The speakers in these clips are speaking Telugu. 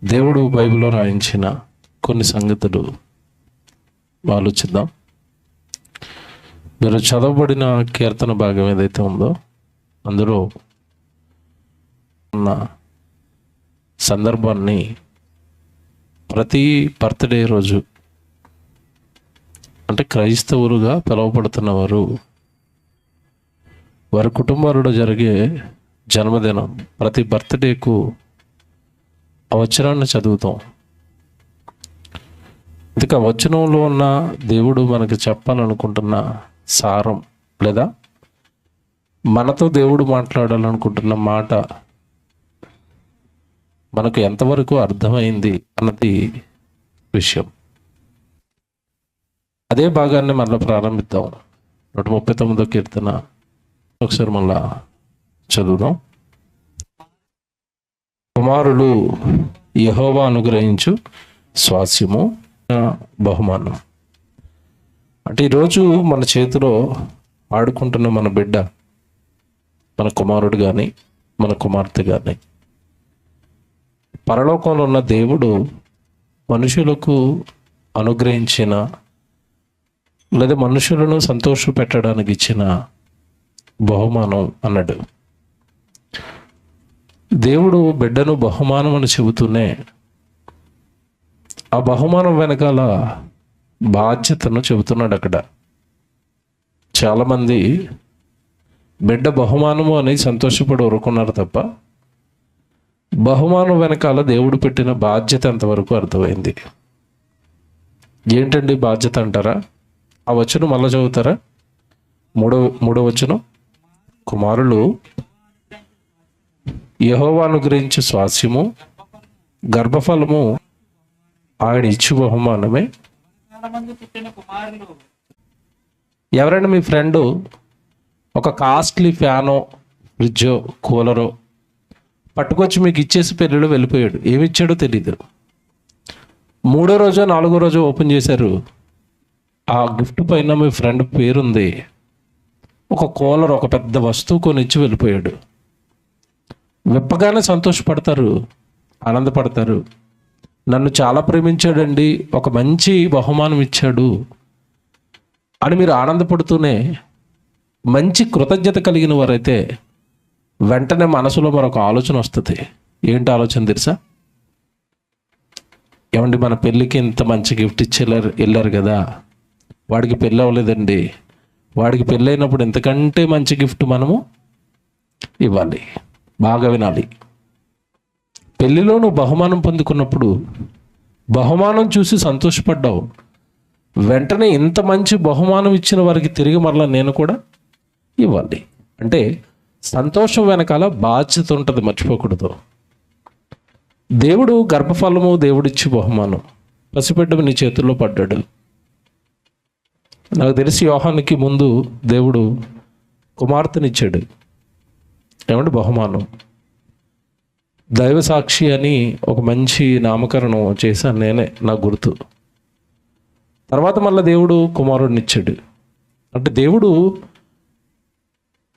దేవుడు బైబిల్లో రాయించిన కొన్ని సంగతులు ఆలోచిద్దాం. మీరు చదవబడిన కీర్తన భాగం ఏదైతే ఉందో అందులో ఉన్న సందర్భాన్ని ప్రతి బర్త్డే రోజు, అంటే క్రైస్తవులుగా పిలువబడుతున్న వారు వారి కుటుంబాలలో జరిగే జన్మదినం ప్రతి బర్త్డేకు ఆ వచనాన్ని చదువుతాం. అందుకే ఆ వచనంలో ఉన్న దేవుడు మనకి చెప్పాలనుకుంటున్న సారం, లేదా మనతో దేవుడు మాట్లాడాలనుకుంటున్న మాట మనకు ఎంతవరకు అర్థమైంది అన్నది విషయం. అదే భాగాన్ని మళ్ళీ ప్రారంభిద్దాం. 139వ కీర్తన ఒకసారి మళ్ళా చదువుదాం. కుమారులు యెహోవా అనుగ్రహించు స్వాస్యము, బహుమానం. అంటే ఈరోజు మన చేతిలో ఆడుకుంటున్న మన బిడ్డ, మన కుమారుడు కానీ మన కుమార్తె కానీ, పరలోకంలో ఉన్న దేవుడు మనుషులకు అనుగ్రహించిన లేదా మనుషులను సంతోషపెట్టడానికి ఇచ్చిన బహుమానం అన్నాడు. దేవుడు బిడ్డను బహుమానం అని చెబుతూనే ఆ బహుమానం వెనకాల బాధ్యతను చెబుతున్నాడు. అక్కడ చాలామంది బిడ్డ బహుమానము అని సంతోషపడి ఊరుకున్నారు తప్ప బహుమానం వెనకాల దేవుడు పెట్టిన బాధ్యత ఎంతవరకు అర్థమైంది. ఏంటండి బాధ్యత అంటారా? ఆ వచనం మళ్ళా చదువుతారా? మూడో వచనం, కుమారులు యెహోవా అనుగ్రహించు స్వాస్యము, గర్భఫలము ఆయన ఇచ్చు బహుమానమే. ఎవరైనా మీ ఫ్రెండు ఒక కాస్ట్లీ ఫ్యానో, ఫ్రిడ్జో, కూలరో పట్టుకొచ్చి మీకు ఇచ్చేసి పెళ్ళిలో వెళ్ళిపోయాడు. ఏమిచ్చాడో తెలీదు. 3వ రోజో 4వ రోజో ఓపెన్ చేశారు. ఆ గిఫ్ట్ పైన మీ ఫ్రెండ్ పేరుంది. ఒక కూలర్, ఒక పెద్ద వస్తువు కొనిచ్చి వెళ్ళిపోయాడు. విప్పగానే సంతోషపడతారు, ఆనందపడతారు. నన్ను చాలా ప్రేమించాడండి, ఒక మంచి బహుమానం ఇచ్చాడు అని మీరు ఆనందపడుతూనే మంచి కృతజ్ఞత కలిగిన వారైతే వెంటనే మనసులో మరొక ఆలోచన వస్తుంది. ఏంటి ఆలోచన తెలుసా? ఏమండి, మన పెళ్ళికి ఇంత మంచి గిఫ్ట్ ఇచ్చి వెళ్ళారు కదా, వాడికి పెళ్ళి అవ్వలేదండి, వాడికి పెళ్ళి అయినప్పుడు ఎంతకంటే మంచి గిఫ్ట్ మనము ఇవ్వాలి. బాగా వినాలి. పెళ్ళిలో నువ్వు బహుమానం పొందుకున్నప్పుడు బహుమానం చూసి సంతోషపడ్డావు. వెంటనే ఇంత మంచి బహుమానం ఇచ్చిన వారికి తిరిగి మరలా నేను కూడా ఇవ్వాలి. అంటే సంతోషం వెనకాల బాధ్యత ఉంటుంది, మర్చిపోకూడదు. దేవుడు గర్భఫలము, దేవుడిచ్చి బహుమానం. పసిబిడ్డ నీ చేతుల్లో పడ్డాడు. నాకు తెలిసి యోహానికి ముందు దేవుడు కుమార్తెనిచ్చాడు. ఏమంటే బహుమానం. దైవ సాక్షి అని ఒక మంచి నామకరణం చేశాను నేనే, నాకు గుర్తు. తర్వాత మళ్ళీ దేవుడు కుమారుడినిచ్చాడు. అంటే దేవుడు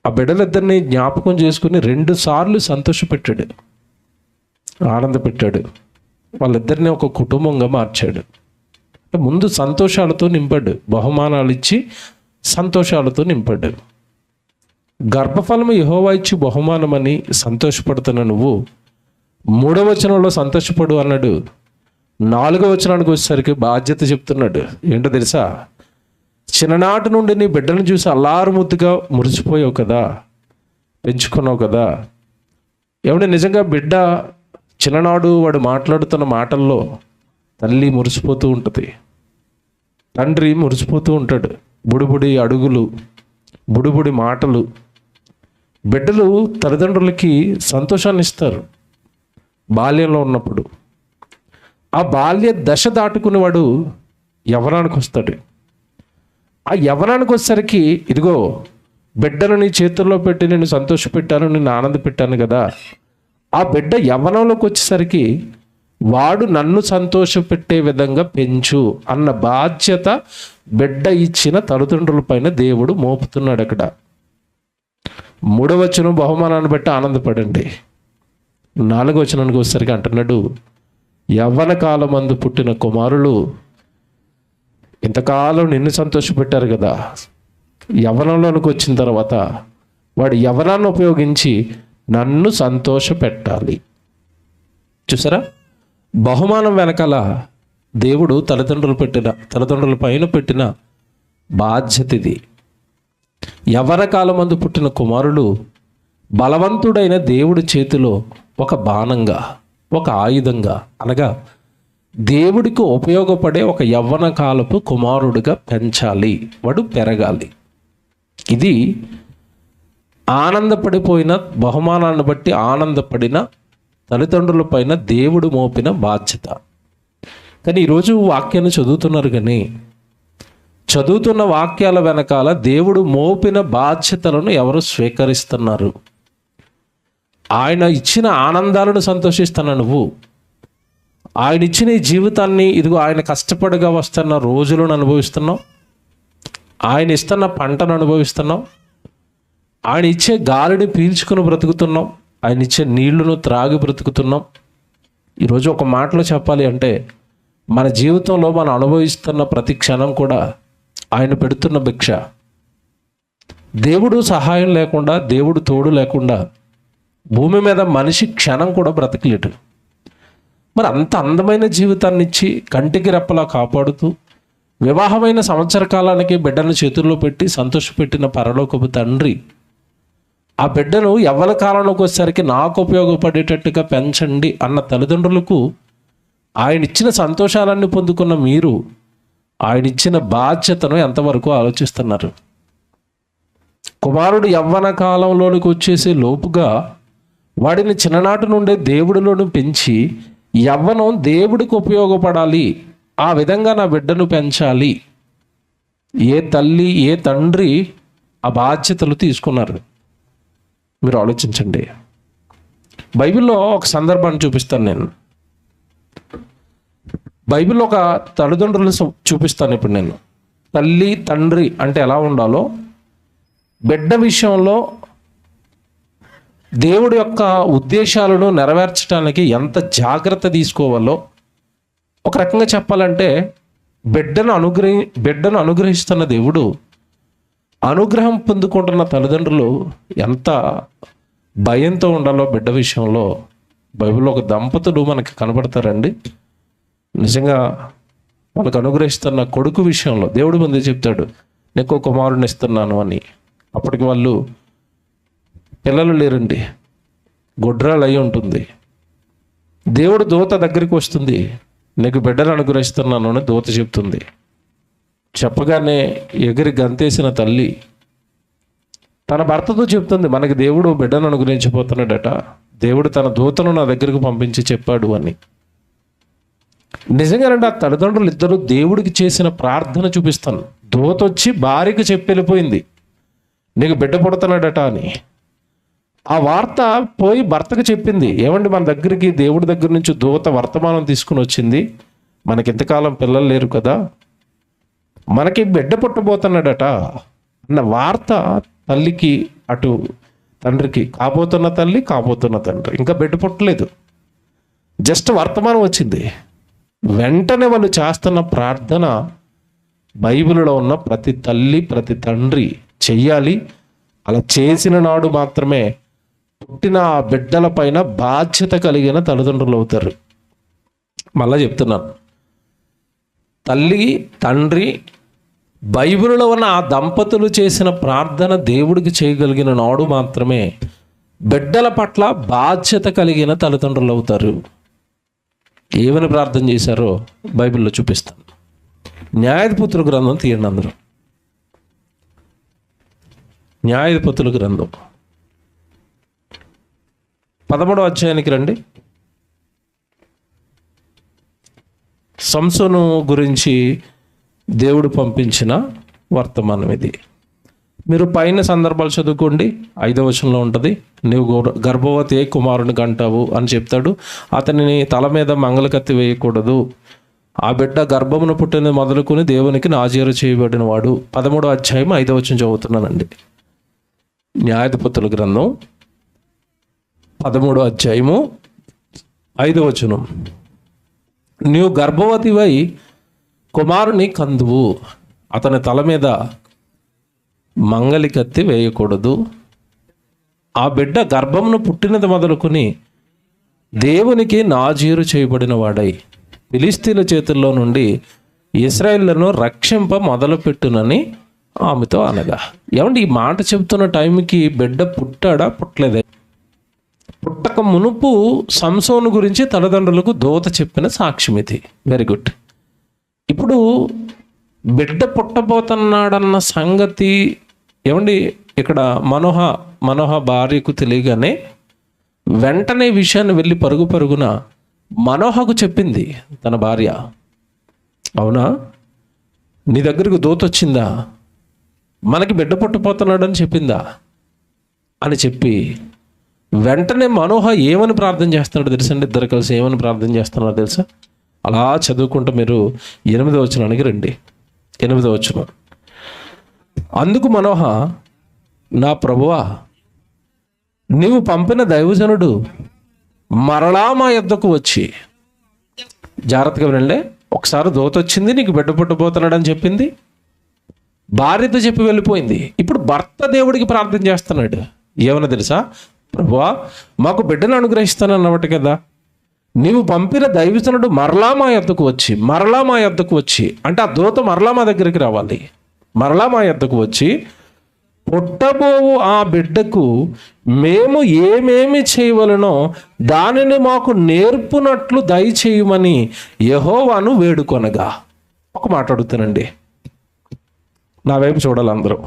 ఆ బిడ్డలిద్దరిని జ్ఞాపకం చేసుకుని 2 సార్లు సంతోషపెట్టాడు, ఆనంద పెట్టాడు. వాళ్ళిద్దరిని ఒక కుటుంబంగా మార్చాడు. అంటే ముందు సంతోషాలతో నింపాడు, బహుమానాలు ఇచ్చి సంతోషాలతో నింపాడు. గర్భఫలము యెహోవా ఇచ్చి బహుమానమని సంతోషపడుతున్న నువ్వు 3వ వచనంలో సంతోషపడు అన్నాడు. 4వ వచనానికి వచ్చేసరికి బాధ్యత చెప్తున్నాడు. ఏంటో తెలుసా? చిన్ననాటి నుండి నీ బిడ్డను చూసి అల్లారు ముద్దుగా మురిసిపోయావు కదా, పెంచుకున్నావు కదా. ఏమంటే నిజంగా బిడ్డ చిన్ననాడు వాడు మాట్లాడుతున్న మాటల్లో తల్లి మురిసిపోతూ ఉంటుంది, తండ్రి మురిసిపోతూ ఉంటాడు. బుడిబుడి అడుగులు, బుడిబుడి మాటలు. బిడ్డలు తల్లిదండ్రులకి సంతోషాన్ని ఇస్తారు బాల్యంలో ఉన్నప్పుడు. ఆ బాల్య దశ దాటుకునేవాడు యవ్వనానికి వస్తాడు. ఆ యవ్వనానికి వచ్చేసరికి ఇదిగో బిడ్డను నీ చేతుల్లో పెట్టి నేను సంతోషపెట్టాను, నేను ఆనంద పెట్టాను కదా. ఆ బిడ్డ యవ్వనంలోకి వచ్చేసరికి వాడు నన్ను సంతోషపెట్టే విధంగా పెంచు అన్న బాధ్యత బిడ్డ ఇచ్చిన తల్లిదండ్రుల పైన దేవుడు మోపుతున్నాడు. అక్కడ 3వ వచనం బహుమానాన్ని బట్టి ఆనందపడండి. 4వ వచనానికి వచ్చేసరికి అంటున్నాడు, యవ్వన కాలమందు పుట్టిన కుమారులు ఇంతకాలం నిన్ను సంతోషపెట్టారు కదా, యవ్వనంలోనికి వచ్చిన తర్వాత వాడు యవ్వనాన్ని ఉపయోగించి నన్ను సంతోష పెట్టాలి. చూసారా, బహుమానం వెనకాల దేవుడు తల్లిదండ్రుల పైన పెట్టిన బాధ్యత ఇది. యవ్వన కాలమందు పుట్టిన కుమారులు బలవంతుడైన దేవుడి చేతిలో ఒక బాణంగా, ఒక ఆయుధంగా, అనగా దేవుడికి ఉపయోగపడే ఒక యవ్వన కాలపు కుమారుడిగా పెంచాలి, వాడు పెరగాలి. ఇది ఆనందపడిపోయిన, బహుమానాన్ని బట్టి ఆనందపడిన తల్లిదండ్రుల పైన దేవుడు మోపిన బాధ్యత. కానీ ఈరోజు వాక్యాన్ని చదువుతున్నారు, కానీ చదువుతున్న వాక్యాల వెనకాల దేవుడు మోపిన బాధ్యతలను ఎవరు స్వీకరిస్తున్నారు? ఆయన ఇచ్చిన ఆనందాలను సంతోషిస్తున్నా నువ్వు? ఆయన ఇచ్చిన ఈ జీవితాన్ని, ఇదిగో ఆయన కష్టపడిగా వస్తున్న రోజులను అనుభవిస్తున్నావు, ఆయన ఇస్తున్న పంటను అనుభవిస్తున్నావు, ఆయన ఇచ్చే గాలిని పీల్చుకుని బ్రతుకుతున్నాం, ఆయన ఇచ్చే నీళ్లను త్రాగి బ్రతుకుతున్నాం. ఈరోజు ఒక మాటలో చెప్పాలి అంటే, మన జీవితంలో మనం అనుభవిస్తున్న ప్రతి క్షణం కూడా ఆయన పెడుతున్న భిక్ష. దేవుడు సహాయం లేకుండా, దేవుడు తోడు లేకుండా భూమి మీద మనిషి క్షణం కూడా బ్రతకలేడు. మరి అంత అందమైన జీవితాన్ని ఇచ్చి కంటికి రెప్పలా కాపాడుతూ వివాహమైన సంవత్సర కాలానికి బిడ్డను చేతుల్లో పెట్టి సంతోషపెట్టిన పరలోకపు తండ్రి ఆ బిడ్డను యవ్వన కాలంలోకి వచ్చేసరికి నాకు ఉపయోగపడేటట్టుగా పెంచండి అన్న తల్లిదండ్రులకు ఆయన ఇచ్చిన సంతోషాలన్నీ పొందుకున్న మీరు ఆయన ఇచ్చిన బాధ్యతను ఎంతవరకు ఆలోచిస్తున్నారు? కుమారుడు యవ్వన కాలంలోనికి వచ్చేసే లోపుగా వాడిని చిన్ననాటి నుండే దేవుడిలోను పెంచి యవ్వనం దేవుడికి ఉపయోగపడాలి, ఆ విధంగా నా బిడ్డను పెంచాలి. ఏ తల్లి, ఏ తండ్రి ఆ బాధ్యతలు తీసుకున్నారు? మీరు ఆలోచించండి. బైబిల్లో ఒక సందర్భాన్ని చూపిస్తాను నేను. బైబిల్లో ఒక తల్లిదండ్రులను చూపిస్తాను ఇప్పుడు నేను. తల్లి తండ్రి అంటే ఎలా ఉండాలో, బిడ్డ విషయంలో దేవుడి యొక్క ఉద్దేశాలను నెరవేర్చడానికి ఎంత జాగ్రత్త తీసుకోవాలో, ఒక రకంగా చెప్పాలంటే బిడ్డను అనుగ్రహిస్తున్న దేవుడు, అనుగ్రహం పొందుకుంటున్న తల్లిదండ్రులు ఎంత భయంతో ఉండాలో బిడ్డ విషయంలో బైబిల్లో ఒక దంపతులు మనకి కనబడతారండి. నిజంగా వాళ్ళకు అనుగ్రహిస్తున్న కొడుకు విషయంలో దేవుడు ముందే చెప్తాడు, నీకు కుమారుని ఇస్తున్నాను అని. అప్పటికి వాళ్ళు పిల్లలు లేరండి, గొడ్రాలు అయి ఉంటుంది. దేవుడు దూత దగ్గరికి వస్తుంది, నీకు బిడ్డను అనుగ్రహిస్తున్నాను అని దూత చెప్తుంది. చెప్పగానే ఎగిరి గంతేసిన తల్లి తన భర్తతో చెప్తుంది, మనకి దేవుడు బిడ్డను అనుగ్రహించబోతున్నాడట, దేవుడు తన దూతను నా దగ్గరకు పంపించి చెప్పాడు అని. నిజంగానండి, ఆ తల్లిదండ్రులు ఇద్దరు దేవుడికి చేసిన ప్రార్థన చూపిస్తాను. దూత వచ్చి భార్యకి చెప్పి వెళ్ళిపోయింది, నీకు బిడ్డ పుడుతున్నాడట అని. ఆ వార్త పోయి భర్తకు చెప్పింది, ఏమండి మన దగ్గరికి దేవుడి దగ్గర నుంచి దూత వర్తమానం తీసుకుని వచ్చింది, మనకి ఇంతకాలం పిల్లలు లేరు కదా, మనకి బిడ్డ పుట్టబోతున్నాడట అన్న వార్త తల్లికి, అటు తండ్రికి, కాబోతున్న తల్లి కాబోతున్న తండ్రి. ఇంకా బిడ్డ పుట్టలేదు, జస్ట్ వర్తమానం వచ్చింది. వెంటనే వాళ్ళు చేస్తున్న ప్రార్థన బైబిల్లో ఉన్న ప్రతి తల్లి ప్రతి తండ్రి చెయ్యాలి. అలా చేసిన నాడు మాత్రమే పుట్టిన ఆ బిడ్డల పైన బాధ్యత కలిగిన తల్లిదండ్రులు అవుతారు. మళ్ళా చెప్తున్నాను, తల్లి తండ్రి బైబిల్లో ఉన్న ఆ దంపతులు చేసిన ప్రార్థన దేవుడికి చేయగలిగిన నాడు మాత్రమే బిడ్డల పట్ల బాధ్యత కలిగిన తల్లిదండ్రులు అవుతారు. ఏమని ప్రార్థన చేశారో బైబిల్లో చూపిస్తాను. న్యాయాధిపతుల గ్రంథం తీయండి అందరూ. న్యాయాధిపతుల గ్రంథం 13వ అధ్యాయానికి రండి. సంసోను గురించి దేవుడు పంపించిన వర్తమానం ఇది. మీరు పైన సందర్భాలు చదువుకోండి, 5వ వచనంలో ఉంటుంది. నీవు గర్భవతి కుమారుని కంటావు అని చెప్తాడు. అతనిని తల మీద మంగళకత్తి వేయకూడదు, ఆ బిడ్డ గర్భమును పుట్టిన మొదలుకొని దేవునికి నాజీరు చేయబడిన వాడు. 13వ అధ్యాయం 5వ వచనం చదువుతున్నానండి. న్యాయాధిపతుల గ్రంథం 13వ అధ్యాయము 5వ వచనం. నీవు గర్భవతివై కుమారుని కందువు, అతని తల మీద మంగలి కత్తి వేయకూడదు. ఆ బిడ్డ గర్భమును పుట్టినది మొదలుకొని దేవునికి నాజీరు చేయబడిన వాడై ఫిలిష్తీయుల చేతుల్లో నుండి ఇశ్రాయేలును రక్షింప మొదలుపెట్టునని ఆమెతో అనగా. ఏమండి, ఈ మాట చెబుతున్న టైంకి బిడ్డ పుట్టాడా పుట్టలేదే? పుట్టక మునుపు సంసోను గురించి తల్లిదండ్రులకు దూత చెప్పిన సాక్ష్యం ఇది. Very good. ఇప్పుడు బిడ్డ పుట్టబోతున్నాడన్న సంగతి ఏమండి ఇక్కడ మనోహ భార్యకు తెలియగానే వెంటనే విషయాన్ని వెళ్ళి పరుగున మనోహకు చెప్పింది తన భార్య. అవునా, నీ దగ్గరకు దూత వచ్చిందా, మనకి బిడ్డ పుట్టబోతున్నాడని చెప్పిందా అని చెప్పి వెంటనే మనోహ ఏమని ప్రార్థన చేస్తున్నాడు తెలుసండి? ఇద్దరు కలిసి ఏమని ప్రార్థన చేస్తున్నారో తెలుసా? అలా చదువుకుంటూ మీరు 8వ వచనానికి రండి. 8వ వచనం. అందుకు మనోహ, నా ప్రభువా, నీవు పంపిన దైవజనుడు మరలా మా యొద్దకు వచ్చి, జాగ్రత్తగా వినండి, ఒకసారి దూత వచ్చింది, నీకు బిడ్డ పుట్టబోతున్నాడని చెప్పింది, భార్యతో చెప్పి వెళ్ళిపోయింది. ఇప్పుడు భర్త దేవుడికి ప్రార్థన చేస్తున్నాడు. ఏమన్నా తెలుసా? ప్రభువా, మాకు బిడ్డను అనుగ్రహిస్తానన్నమాట కదా, నీవు పంపిన దైవజనుడు మరలా మా యొద్దకు వచ్చి అంటే ఆ దూత మరలా మా దగ్గరికి రావాలి. మరలా మా యొద్దకు వచ్చి పుట్టబోవు ఆ బిడ్డకు మేము ఏమేమి చేయవలనో దానిని మాకు నేర్పునట్లు దయచేయమని యెహోవాను వేడుకొనగా. ఒక మాట అడుగుతానండి, నా వైపు చూడాలి అందరూ.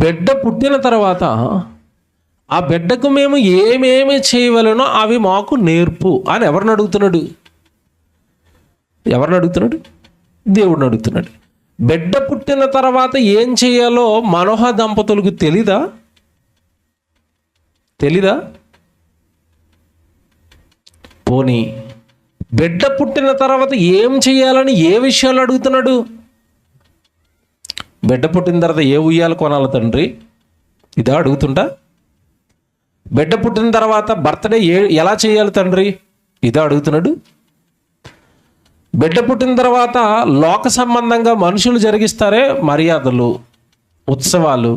బిడ్డ పుట్టిన తర్వాత ఆ బిడ్డకు మేము ఏమేమి చేయవలనో అవి మాకు నేర్పు అని ఎవరిని అడుగుతున్నాడు? దేవుడిని అడుగుతున్నాడు. బిడ్డ పుట్టిన తర్వాత ఏం చేయాలో మనోహ దంపతులకు తెలీదా? పోనీ బిడ్డ పుట్టిన తర్వాత ఏం చేయాలని ఏ విషయాలు అడుగుతున్నాడు? బిడ్డ పుట్టిన తర్వాత ఏ ఉయ్యాలు కొనాలి తండ్రి, ఇదా అడుగుతుంటా? బిడ్డ పుట్టిన తర్వాత బర్త్డే ఎలా చేయాలి తండ్రి, ఇదా అడుగుతున్నాడు? బిడ్డ పుట్టిన తర్వాత లోక సంబంధంగా మనుషులు జరిగిస్తారే మర్యాదలు, ఉత్సవాలు,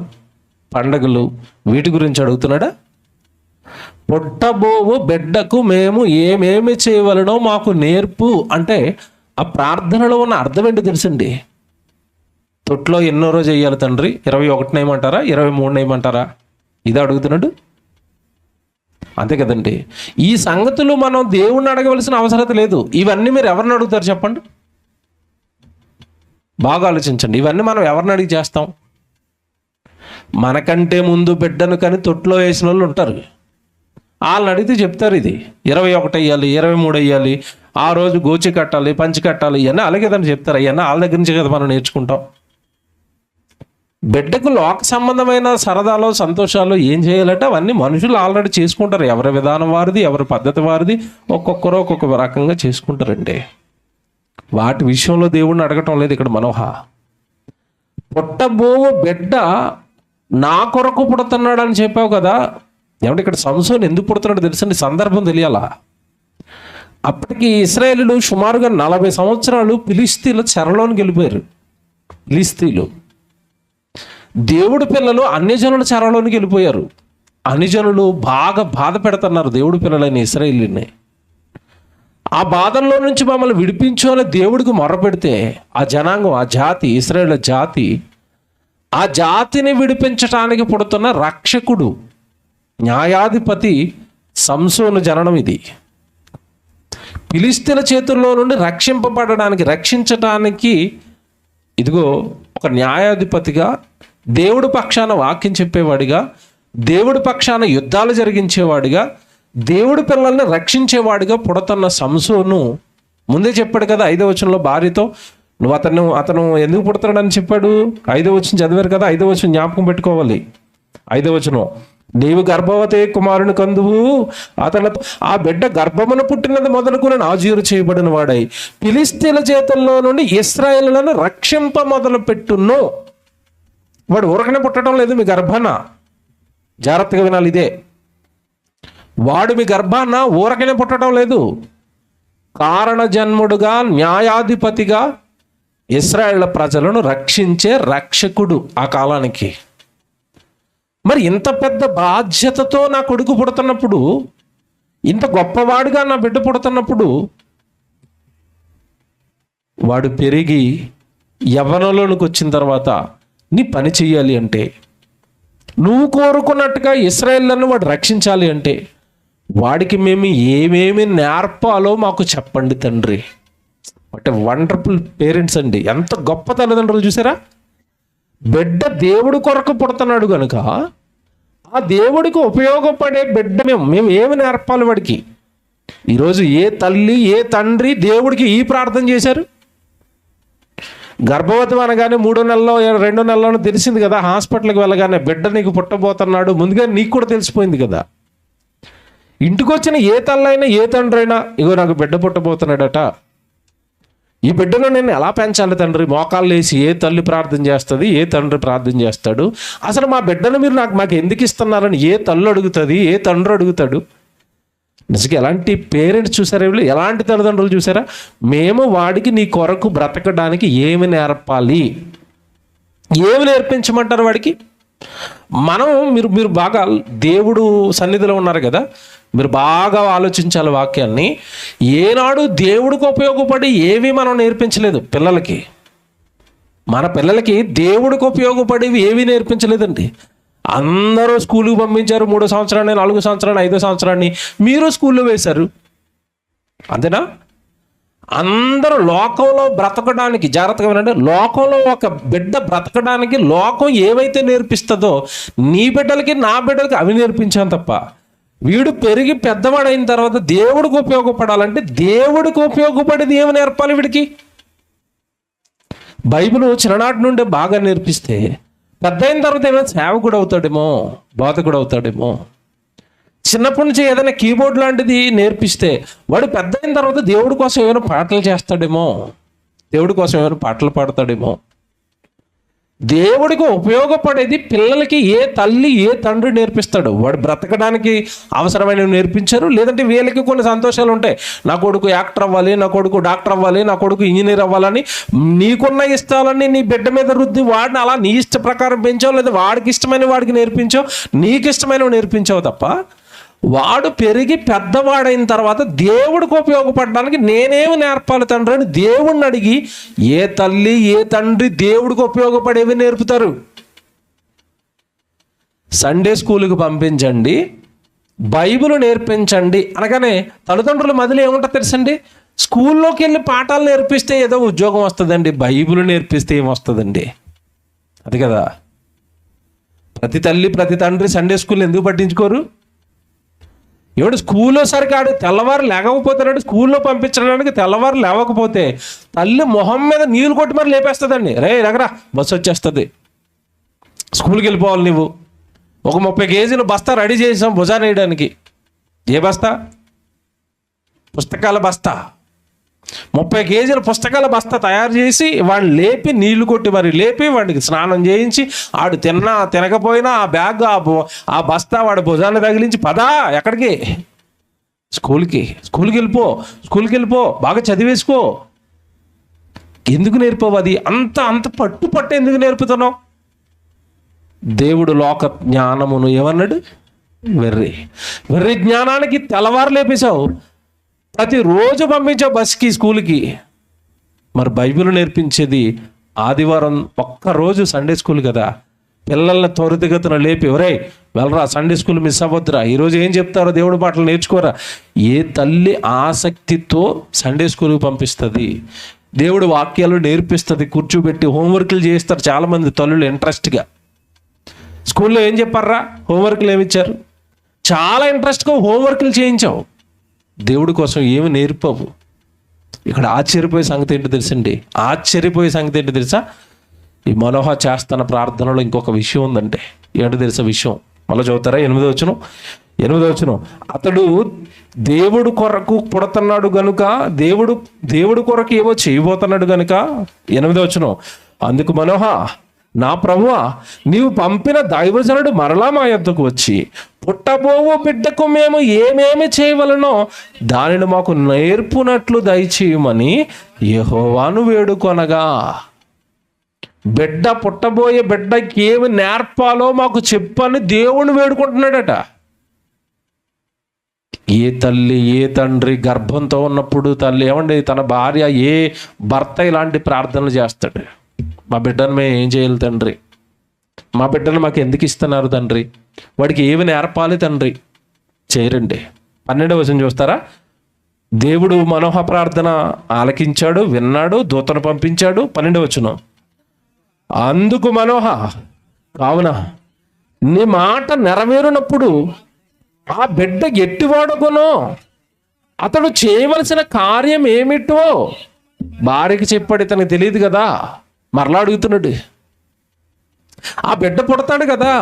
పండగలు, వీటి గురించి అడుగుతున్నాడా? పుట్టబోవు బిడ్డకు మేము ఏమేమి చేయవలనో మాకు నేర్పు అంటే ఆ ప్రార్థనలో ఉన్న అర్థం ఏంటి తెలుసండి? తొట్లో ఎన్నో రోజు వేయాలి తండ్రి, 21 నేయమంటారా, 23 నేయమంటారా, ఇదా అడుగుతున్నాడు? అంతే కదండి. ఈ సంగతులు మనం దేవుణ్ణి అడగవలసిన అవసరం లేదు. ఇవన్నీ మీరు ఎవరిని అడుగుతారు చెప్పండి? బాగా ఆలోచించండి. ఇవన్నీ మనం ఎవరిని అడిగి చేస్తాం? మనకంటే ముందు బిడ్డను కానీ తొట్లో వేసిన వాళ్ళు ఉంటారు. వాళ్ళని అడిగితే చెప్తారు ఇది 21 వేయాలి, 23 వేయాలి, ఆ రోజు గోచి కట్టాలి, పంచి కట్టాలి, ఇవన్నీ అలాగేదని చెప్తారు. అవన్నీ వాళ్ళ దగ్గర నుంచి కదా మనం నేర్చుకుంటాం. బిడ్డకు లోక సంబంధమైన సరదాలు, సంతోషాలు ఏం చేయాలంటే అవన్నీ మనుషులు ఆల్రెడీ చేసుకుంటారు. ఎవరి విధానం వారిది, ఎవరి పద్ధతి వారిది, ఒక్కొక్కరు ఒక్కొక్క రకంగా చేసుకుంటారండి. వాటి విషయంలో దేవుడిని అడగటం లేదు ఇక్కడ మనోహ. పుట్టబోవు బిడ్డ నా కొరకు పుడుతున్నాడు అని చెప్పావు కదా, ఏమంటే ఇక్కడ సంసోను ఎందుకు పుడుతున్నాడు తెలుసండి? సందర్భం తెలియాలా? అప్పటికి ఇశ్రాయేలీయులు సుమారుగా 40 సంవత్సరాలు ఫిలిష్తీయుల చెరలోనికి వెళ్ళిపోయారు. ఫిలిష్తీయులు దేవుడి పిల్లలు అన్యజనుల చెరలోనికి వెళ్ళిపోయారు. అన్యజనులు బాగా బాధ పెడుతున్నారు దేవుడి పిల్లలైన ఇశ్రాయేలీయుల్ని. ఆ బాధల్లో నుంచి మమ్మల్ని విడిపించు అని దేవుడికి మొర్రపెడితే ఆ జనాంగం, ఆ జాతి, ఇశ్రాయేలు జాతి, ఆ జాతిని విడిపించటానికి పుడుతున్న రక్షకుడు, న్యాయాధిపతి సంసోను జననం ఇది. ఫిలిష్తీయుల చేతుల్లో నుండి రక్షించటానికి ఇదిగో ఒక న్యాయాధిపతిగా, దేవుడి పక్షాన వాక్యం చెప్పేవాడిగా, దేవుడి పక్షాన యుద్ధాలు జరిగించేవాడిగా, దేవుడి పిల్లల్ని రక్షించేవాడిగా పుడుతున్న సంసోను ముందే చెప్పాడు కదా 5వ వచనంలో భార్యతో, నువ్వు అతను ఎందుకు పుడతాడని చెప్పాడు. 5వ వచనం చదివారు కదా, 5వ వచనం జ్ఞాపకం పెట్టుకోవాలి. 5వ వచనం, నీవు గర్భవతి కుమారుని కందువు, ఆ బిడ్డ గర్భమును పుట్టినది మొదలుకొని నాజీరు చేయబడిన వాడై ఫిలిష్తీయుల చేతుల్లో నుండి ఇశ్రాయేలులను రక్షింప మొదలు పెట్టును. వాడు ఊరకనే పుట్టడం లేదు మీ గర్భాన, జాగ్రత్తగా వినాలి ఇదే. వాడు మీ గర్భాన ఊరకనే పుట్టడం లేదు. కారణ జన్ముడుగా, న్యాయాధిపతిగా ఇశ్రాయేల్ ప్రజలను రక్షించే రక్షకుడు ఆ కాలానికి. మరి ఇంత పెద్ద బాధ్యతతో నా కొడుకు పుడుతున్నప్పుడు, ఇంత గొప్పవాడుగా నా బిడ్డ పుడుతున్నప్పుడు, వాడు పెరిగి యవ్వనంలోనికి వచ్చిన తర్వాత నీ పని చెయ్యాలి అంటే, నువ్వు కోరుకున్నట్టుగా ఇశ్రాయేలును వాడు రక్షించాలి అంటే, వాడికి మేము ఏమేమి నేర్పాలో మాకు చెప్పండి తండ్రి. అంటే వండర్ఫుల్ పేరెంట్స్ అండి. ఎంత గొప్ప తల్లిదండ్రులు చూసారా. బిడ్డ దేవుడి కొరకు పుడుతున్నాడు కనుక ఆ దేవుడికి ఉపయోగపడే బిడ్డ మేము ఏమి నేర్పాలి వాడికి. ఈరోజు ఏ తల్లి ఏ తండ్రి దేవుడికి ఈ ప్రార్థన చేశారు? గర్భవతి అనగానే 3 నెలలో 2 నెలలోనూ తెలిసింది కదా, హాస్పిటల్కి వెళ్ళగానే బిడ్డ నీకు పుట్టబోతున్నాడు ముందుగా నీకు కూడా తెలిసిపోయింది కదా. ఇంటికి వచ్చిన ఏ తల్లైనా ఏ తండ్రి అయినా, ఇగో నాకు బిడ్డ పుట్టబోతున్నాడట, ఈ బిడ్డను నేను ఎలా పెంచాలి తండ్రి? మోకాళ్ళు వేసి ఏ తల్లి ప్రార్థన చేస్తుంది, ఏ తండ్రి ప్రార్థన చేస్తాడు? అసలు మా బిడ్డను మీరు మాకు ఎందుకు ఇస్తున్నారని ఏ తల్లి అడుగుతుంది, ఏ తండ్రి అడుగుతాడు? నిజంగా ఎలాంటి పేరెంట్స్ చూసారా వీళ్ళు, ఎలాంటి తల్లిదండ్రులు చూసారా? మేము వాడికి నీ కొరకు బ్రతకడానికి ఏమి నేర్పాలి, ఏమి నేర్పించమంటారు వాడికి? మనం మీరు బాగా దేవుడు సన్నిధిలో ఉన్నారు కదా, మీరు బాగా ఆలోచించాలి వాక్యాన్ని. ఏనాడు దేవుడికి ఉపయోగపడి ఏవి మనం నేర్పించలేదు పిల్లలకి. మన పిల్లలకి దేవుడికి ఉపయోగపడేవి ఏవి నేర్పించలేదండి. అందరూ స్కూల్కి పంపించారు, 3వ సంవత్సరాన్ని, 4వ సంవత్సరాన్ని, 5వ సంవత్సరాన్ని మీరు స్కూల్లో వేశారు, అంతేనా? అందరూ లోకంలో బ్రతకడానికి జాగ్రత్తగా వినండి. లోకంలో ఒక బిడ్డ బ్రతకడానికి లోకం ఏవైతే నేర్పిస్తుందో నీ బిడ్డలకి నా బిడ్డలకి అవి నేర్పించాను తప్ప, వీడు పెరిగి పెద్దవాడైన తర్వాత దేవుడికి ఉపయోగపడాలంటే దేవుడికి ఉపయోగపడేది ఏమి నేర్పాలి వీడికి? బైబిల్ చిన్ననాటి నుండే బాగా నేర్పిస్తే పెద్ద అయిన తర్వాత ఏమైనా సేవకుడు అవుతాడేమో, బోధకుడు అవుతాడేమో. చిన్నప్పటి నుంచి ఏదైనా కీబోర్డ్ లాంటిది నేర్పిస్తే వాడు పెద్ద అయిన తర్వాత దేవుడి కోసం ఏమైనా పాటలు చేస్తాడేమో, దేవుడి కోసం ఏమైనా పాటలు పాడతాడేమో. దేవుడికి ఉపయోగపడేది పిల్లలకి ఏ తల్లి ఏ తండ్రి నేర్పిస్తాడు. వాడు బ్రతకడానికి అవసరమైనవి నేర్పించారు, లేదంటే వీళ్ళకి కొన్ని సంతోషాలు ఉంటాయి. నా కొడుకు యాక్టర్ అవ్వాలి, నా కొడుకు డాక్టర్ అవ్వాలి, నా కొడుకు ఇంజనీర్ అవ్వాలని నీకున్న ఇష్టాలన్నీ నీ బిడ్డ మీద రుద్ది వాడిని అలా నీ ఇష్ట ప్రకారం పెంచావు, లేదా వాడికి ఇష్టమైన వాడికి నేర్పించావు, నీకు ఇష్టమైనవి నేర్పించావు తప్ప వాడు పెరిగి పెద్దవాడైన తర్వాత దేవుడికి ఉపయోగపడడానికి నేనేమి నేర్పాలి తండ్రి అని దేవుడిని అడిగి ఏ తల్లి ఏ తండ్రి దేవుడికి ఉపయోగపడేవి నేర్పుతారు? సండే స్కూల్కి పంపించండి, బైబిల్ నేర్పించండి అనగానే తల్లిదండ్రుల మధ్యలో ఏముంటుంది తెలుసండి? స్కూల్లోకి వెళ్ళి పాఠాలు నేర్పిస్తే ఏదో ఉద్యోగం వస్తుందండి, బైబిల్ నేర్పిస్తే ఏమొస్తుందండి? అది కదా. ప్రతి తల్లి ప్రతి తండ్రి సండే స్కూల్ ఎందుకు పట్టించుకోరు? ఎవడు స్కూల్లో సరికి ఆడు తెల్లవారు లేకపోతున్నాడు, స్కూల్లో పంపించడానికి తెల్లవారు లేవకపోతే తల్లి మొహం మీద నీళ్ళు కొట్టి మరి లేపేస్తుందండి. రే రగరా బస్సు వచ్చేస్తుంది, స్కూల్కి వెళ్ళిపోవాలి నువ్వు. ఒక 30 కేజీలు బస్తా రెడీ చేసాం భుజాన్ని వేయడానికి. ఏ బస్తా? పుస్తకాల బస్తా. 30 కేజీల పుస్తకాల బస్తా తయారు చేసి వాడిని లేపి నీళ్లు కొట్టి మరి లేపి వాడికి స్నానం చేయించి ఆడు తినకపోయినా ఆ బ్యాగ్ ఆ బస్తా వాడి భుజాన్ని తగిలించి పదా ఎక్కడికి? స్కూల్కి వెళ్ళిపో బాగా చదివేసుకో. ఎందుకు నేర్పవు అది? అంత పట్టు ఎందుకు నేర్పుతున్నావు? దేవుడు లోక జ్ఞానమును ఏమన్నాడు? వెర్రి జ్ఞానానికి తెల్లవారు లేపేశావు, ప్రతిరోజు పంపించావు బస్కి స్కూల్కి. మరి బైబిల్ నేర్పించేది ఆదివారం ఒక్కరోజు సండే స్కూల్ కదా. పిల్లల్ని త్వరితగతిన లేపి ఎవరై వెళ్ళరా సండే స్కూల్ మిస్ అవ్వద్దురా, ఈరోజు ఏం చెప్తారో దేవుడి పాటలు నేర్చుకోరా. ఏ తల్లి ఆసక్తితో సండే స్కూల్కి పంపిస్తుంది, దేవుడి వాక్యాలు నేర్పిస్తుంది, కూర్చోబెట్టి హోంవర్క్లు చేస్తారు చాలామంది తల్లులు ఇంట్రెస్ట్గా. స్కూల్లో ఏం చెప్పారా? హోంవర్క్లు ఏమిచ్చారు? చాలా ఇంట్రెస్ట్గా హోంవర్క్లు చేయించావు, దేవుడి కోసం ఏమి నేర్పవు. ఇక్కడ ఆశ్చర్యపోయే సంగతి ఏంటో తెలుసా? ఈ మనోహ చేస్తున్న ప్రార్థనలో ఇంకొక విషయం ఉందంటే ఏంటో తెలుసా విషయం? మళ్ళీ చదువుతారా? 8వ వచనం. అతడు దేవుడు కొరకు పుడుతున్నాడు గనుక, దేవుడు కొరకు ఏవో చేయబోతున్నాడు గనుక. 8వ వచనం. అందుకు మనోహ నా ప్రభువా, నీవు పంపిన దైవజనుడు మరలా మా యొద్దకు వచ్చి పుట్టబోవు బిడ్డకు మేము ఏమేమి చేయవలనో దానిని మాకు నేర్పునట్లు దయచేయమని యెహోవాను వేడుకొనగా. బిడ్డ పుట్టబోయే బిడ్డకి ఏమి నేర్పాలో మాకు చెప్పని దేవుని వేడుకుంటున్నాడట. ఏ తల్లి ఏ తండ్రి గర్భంతో ఉన్నప్పుడు తల్లి ఏమండి తన భార్య ఏ భర్త ఇలాంటి ప్రార్థనలు చేస్తాడు? మా బిడ్డను మేము ఏం చేయాలి తండ్రి? మా బిడ్డను మాకు ఎందుకు ఇస్తున్నారు తండ్రి? వాడికి ఏమి నేర్పాలి తండ్రి? చేయరండి. 12వ వచనం చూస్తారా? దేవుడు మనోహ ప్రార్థన ఆలకించాడు, విన్నాడు, దూతను పంపించాడు. 12వ వచనం, అందుకు మనోహ, కావున నీ మాట నెరవేరినప్పుడు ఆ బిడ్డ ఎట్టివాడుకునో అతడు చేయవలసిన కార్యం ఏమిటో భార్యకి చెప్పాడు. ఇతనికి తెలియదు కదా, మరలా అడుగుతున్నాడు. ఆ బిడ్డ పుడతాడు కదా,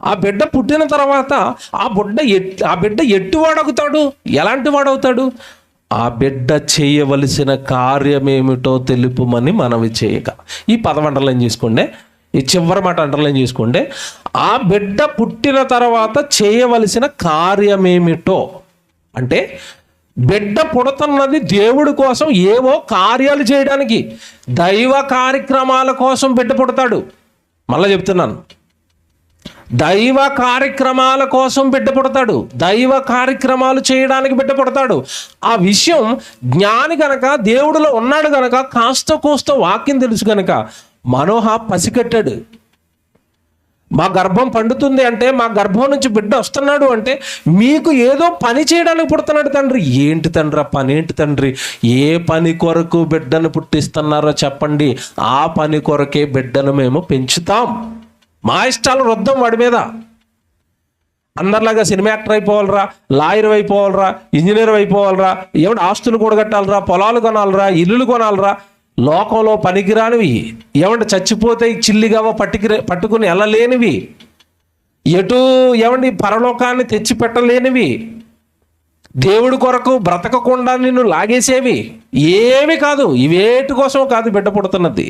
ఆ బిడ్డ పుట్టిన తర్వాత ఆ బిడ్డ ఎట్టివాడవుతాడు? ఎలాంటి వాడవుతాడు? ఆ బిడ్డ చేయవలసిన కార్యం ఏమిటో తెలుపుమని మనవి చేయక. ఈ పదం అండర్లైన్ చేసుకోండి, ఈ చివరి మాట అండర్లైన్ చేసుకోండి. ఆ బిడ్డ పుట్టిన తర్వాత చేయవలసిన కార్యమేమిటో అంటే బిడ్డ పుడుతున్నది దేవుడి కోసం, ఏవో కార్యాలు చేయడానికి, దైవ కార్యక్రమాల కోసం బిడ్డ పుడతాడు. మళ్ళీ చెప్తున్నాను, దైవ కార్యక్రమాల కోసం బిడ్డ పుడతాడు, దైవ కార్యక్రమాలు చేయడానికి బిడ్డ పుడతాడు. ఆ విషయం జ్ఞాని గనక, దేవుడిలో ఉన్నాడు గనక, కాస్త కోస్త వాక్యం తెలుసు గనక మనోహ పసికట్టాడు. మా గర్భం పండుతుంది అంటే, మా గర్భం నుంచి బిడ్డ వస్తున్నాడు అంటే మీకు ఏదో పని చేయడానికి పుడుతున్నాడు తండ్రి. ఏంటి తండ్రి ఆ పని? ఏంటి తండ్రి? ఏ పని కొరకు బిడ్డను పుట్టిస్తున్నారో చెప్పండి, ఆ పని కొరకే బిడ్డను మేము పెంచుతాం. మా ఇష్టాలు రుద్దం వాడి మీద. అందరిలాగా సినిమా యాక్టర్ అయిపోవాలరా, లాయర్ అయిపోవాలరా, ఇంజనీర్ అయిపోవాలరా, ఏమిటి ఆస్తులు కూడగట్టాలరా, పొలాలు కొనాలరా, ఇల్లులు కొనాలరా, లోకంలో పనికిరానివి, ఏమంటే చచ్చిపోతే చిల్లిగావ పట్టుకుని వెళ్ళలేనివి, ఎటు ఏమండి పరలోకాన్ని తెచ్చి పెట్టలేనివి, దేవుడి కొరకు బ్రతకకుండా నిన్ను లాగేసేవి ఏమి కాదు. ఇవేటి కోసం కాదు బిడ్డ పుడుతున్నది,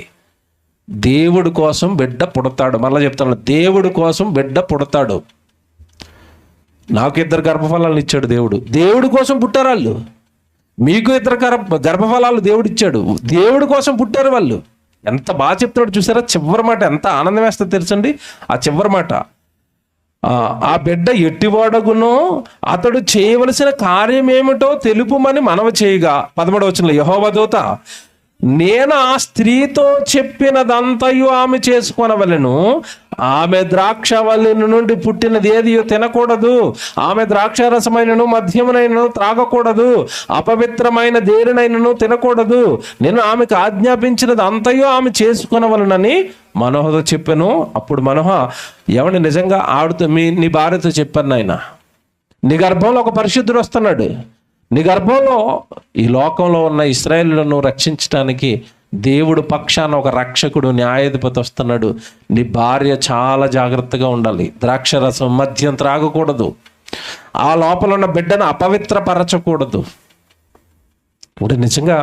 దేవుడి కోసం బిడ్డ పుడతాడు. మళ్ళీ చెప్తాను, దేవుడి కోసం బిడ్డ పుడతాడు. నాకు 2 గర్భఫలాలను ఇచ్చాడు దేవుడు, దేవుడి కోసం పుట్టారు వాళ్ళు. మీకు 2 గర్భఫలాలు దేవుడు ఇచ్చాడు, దేవుడి కోసం పుట్టారు వాళ్ళు. ఎంత బాగా చెప్తున్నాడు చూసారా? చివరి మాట ఎంత ఆనందం వేస్తుంది తెలుసండి. ఆ చివరి మాట, ఆ బిడ్డ ఎట్టివాడగునో అతడు చేయవలసిన కార్యం ఏమిటో తెలుపుమని మనవి చేయగా. 13వ వచనంలో, యెహోవా దూత, నేను ఆ స్త్రీతో చెప్పినదంతయు ఆమె చేసుకొనవలెను, ఆమె ద్రాక్షవల్లి నుండి పుట్టినది ఏదియో తినకూడదు, ఆమె ద్రాక్షారసమైనను మద్యమునైనను త్రాగకూడదు, అపవిత్రమైన దేనినైనను తినకూడదు, నేను ఆమెకు ఆజ్ఞాపించినది అంతయో ఆమె చేసుకొనవలనని మనోహతో చెప్పాను. అప్పుడు మనోహ, ఎవరిని నిజంగా ఆడుతూ నీ భార్యతో చెప్పాను నాయన, నీ గర్భంలో ఒక పరిశుద్ధుడు వస్తున్నాడు, నీ గర్భంలో ఈ లోకంలో ఉన్న ఇశ్రాయేలులను రక్షించడానికి దేవుడు పక్షాన ఒక రక్షకుడు, న్యాయాధిపతి వస్తున్నాడు. నీ భార్య చాలా జాగ్రత్తగా ఉండాలి, ద్రాక్షరసం మద్యం త్రాగకూడదు, ఆ లోపల ఉన్న బిడ్డను అపవిత్రపరచకూడదు. ఇప్పుడు నిజంగా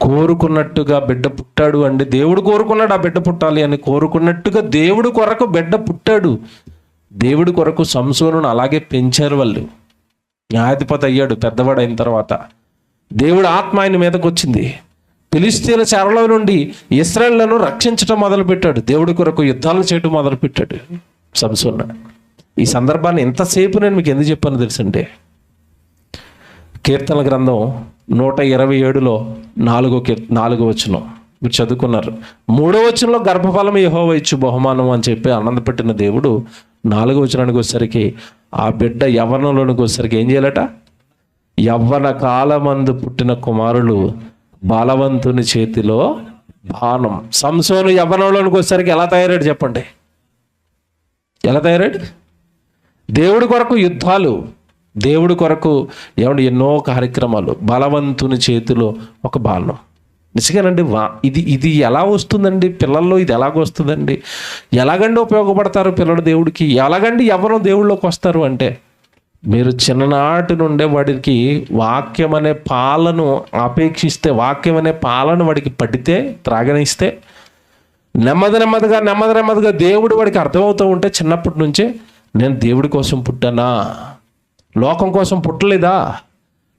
కోరుకున్నట్టుగా బిడ్డ పుట్టాడు అండి. దేవుడు కోరుకున్నాడు ఆ బిడ్డ పుట్టాలి అని, కోరుకున్నట్టుగా దేవుడు కొరకు బిడ్డ పుట్టాడు. దేవుడి కొరకు సంసోనును అలాగే పెంచారు వాళ్ళు. న్యాయాధిపతి అయ్యాడు పెద్దవాడు అయిన తర్వాత. దేవుడు ఆత్మ ఆయన మీదకి వచ్చింది. ఫిలిష్తీయుల చెరలో నుండి ఇశ్రాయేలును రక్షించడం మొదలుపెట్టాడు. దేవుడి కొరకు యుద్ధాలు చేయడం మొదలుపెట్టాడు సంసోను. ఈ సందర్భాన్ని ఎంతసేపు నేను మీకు ఎందుకు చెప్పాను తెలుసంటే, కీర్తన గ్రంథం 127లో 4వ వచనం మీరు చదువుకున్నారు. 3వ వచనంలో గర్భఫలం యెహోవా ఇచ్చు బహుమానం అని చెప్పి ఆనందపెట్టిన దేవుడు 4వ వచనానికి వచ్చేసరికి ఆ బిడ్డ యవ్వనంలోనికి వచ్చేసరికి ఏం చేయాలట? యవ్వన కాలమందు పుట్టిన కుమారులు బలవంతుని చేతిలో బాణం. సంసోను యవ్వనంలోనికి వచ్చేసరికి ఎలా తయారాడు చెప్పండి? ఎలా తయారాడు? దేవుడి కొరకు యుద్ధాలు, దేవుడి కొరకు ఏమంటే ఎన్నో కార్యక్రమాలు, బలవంతుని చేతిలో ఒక బాణం. నిజంగానండి, ఇది ఎలా వస్తుందండి పిల్లల్లో? ఇది ఎలాగొస్తుందండి? ఎలాగండి ఉపయోగపడతారు పిల్లలు దేవుడికి? ఎలాగండి ఎవరో దేవుళ్ళలోకి వస్తారు అంటే, మీరు చిన్ననాటి నుండే వాడికి వాక్యం అనే పాలను అపేక్షిస్తే, వాక్యం అనే పాలను వాడికి పడితే, త్రాగనిస్తే, నెమ్మదిగా దేవుడు వాడికి అర్థమవుతూ ఉంటే చిన్నప్పటి నుంచే నేను దేవుడి కోసం పుట్టానా, లోకం కోసం పుట్టలేదా,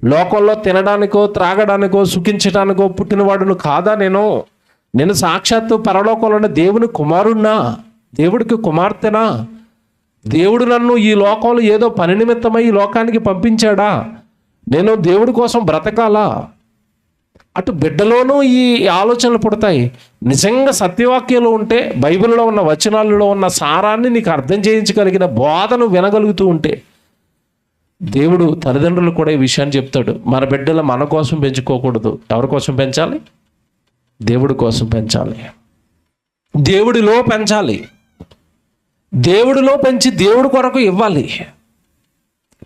లోకంలో తినడానికో త్రాగడానికో సుఖించడానికో పుట్టినవాడును కాదా, నేను సాక్షాత్తు పరలోకంలోనే దేవుని కుమారుణ్ణా, దేవుడికి కుమార్తెనా, దేవుడు నన్ను ఈ లోకంలో ఏదో పని నిమిత్తమై ఈ లోకానికి పంపించాడా, నేను దేవుడి కోసం బ్రతకాలా. అటు బిడ్డలోనూ ఈ ఆలోచనలు పుడతాయి. నిజంగా సత్యవాక్యంలో ఉంటే, బైబిల్లో ఉన్న వచనాలలో ఉన్న సారాన్ని నీకు అర్థం చేయించగలిగిన బోధను వినగలుగుతూ ఉంటే, దేవుడు తల్లిదండ్రులు కూడా ఈ విషయాన్ని చెప్తాడు. మన బిడ్డలు మన కోసం పెంచుకోకూడదు. ఎవరి కోసం పెంచాలి? దేవుడి కోసం పెంచాలి. దేవుడిలో పెంచాలి. దేవుడిలో పెంచి దేవుడి కొరకు ఇవ్వాలి.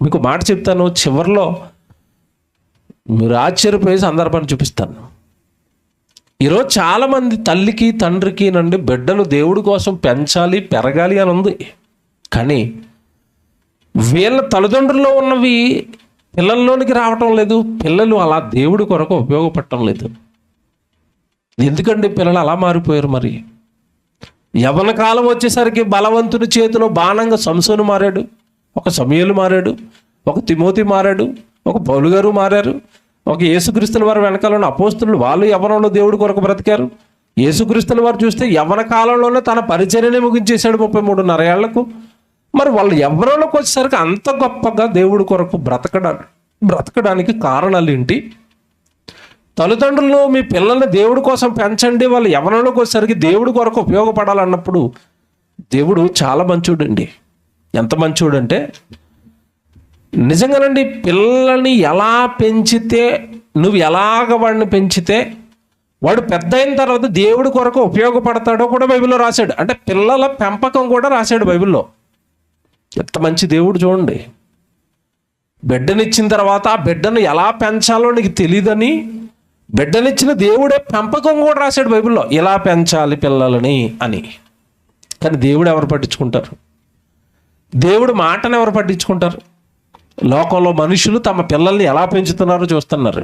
మీకు మాట చెప్తాను, చివరిలో మీరు ఆశ్చర్యపోయే సందర్భాన్ని చూపిస్తాను. ఈరోజు చాలామంది తల్లికి తండ్రికి నుండి బిడ్డలు దేవుడి కోసం పెంచాలి, పెరగాలి అని ఉంది. కానీ వీళ్ళ తల్లిదండ్రుల్లో ఉన్నవి పిల్లల్లోనికి రావటం లేదు. పిల్లలు అలా దేవుడి కొరకు ఉపయోగపడటం లేదు. ఎందుకండి పిల్లలు అలా మారిపోయారు? మరి యవ్వన కాలం వచ్చేసరికి బలవంతుడి చేతిలో బాణంగా సంసోను మారాడు, ఒక సమూయేలు మారాడు, ఒక తిమోతి మారాడు, ఒక పౌలు గారు మారారు, ఒక యేసుక్రీస్తుల వారు వెనకాల ఉన్న అపోస్తులు వాళ్ళు యవ్వనంలో దేవుడి కొరకు బ్రతికారు. యేసుక్రీస్తుల వారు చూస్తే యవ్వన కాలంలోనే తన పరిచర్యనే ముగించేశాడు 33.5 ఏళ్లకు. మరి వాళ్ళు యవ్వనంలోకి వచ్చేసరికి అంత గొప్పగా దేవుడి కొరకు బ్రతకడానికి కారణాలు ఏంటి? తల్లిదండ్రులు మీ పిల్లల్ని దేవుడి కోసం పెంచండి, వాళ్ళు యవ్వనంలోకి వచ్చేసరికి దేవుడి కొరకు ఉపయోగపడాలన్నప్పుడు దేవుడు చాలా మంచోడండి. ఎంత మంచోడంటే, నిజంగానండి, పిల్లల్ని ఎలా పెంచితే, నువ్వు ఎలాగ వాడిని పెంచితే వాడు పెద్ద అయిన తర్వాత దేవుడి కొరకు ఉపయోగపడతాడో కూడా బైబిల్లో రాశాడు. అంటే పిల్లల పెంపకం కూడా రాశాడు బైబిల్లో. ఎంత మంచి దేవుడు చూడండి. బిడ్డనిచ్చిన తర్వాత ఆ బిడ్డను ఎలా పెంచాలో నీకు తెలియదని బిడ్డనిచ్చిన దేవుడే పెంపకం కూడా రాశాడు బైబిల్లో, ఇలా పెంచాలి పిల్లలని అని. కానీ దేవుడు ఎవరు పట్టించుకుంటారు? దేవుడు మాటను ఎవరు పట్టించుకుంటారు? లోకంలో మనుషులు తమ పిల్లల్ని ఎలా పెంచుతున్నారో చూస్తున్నారు.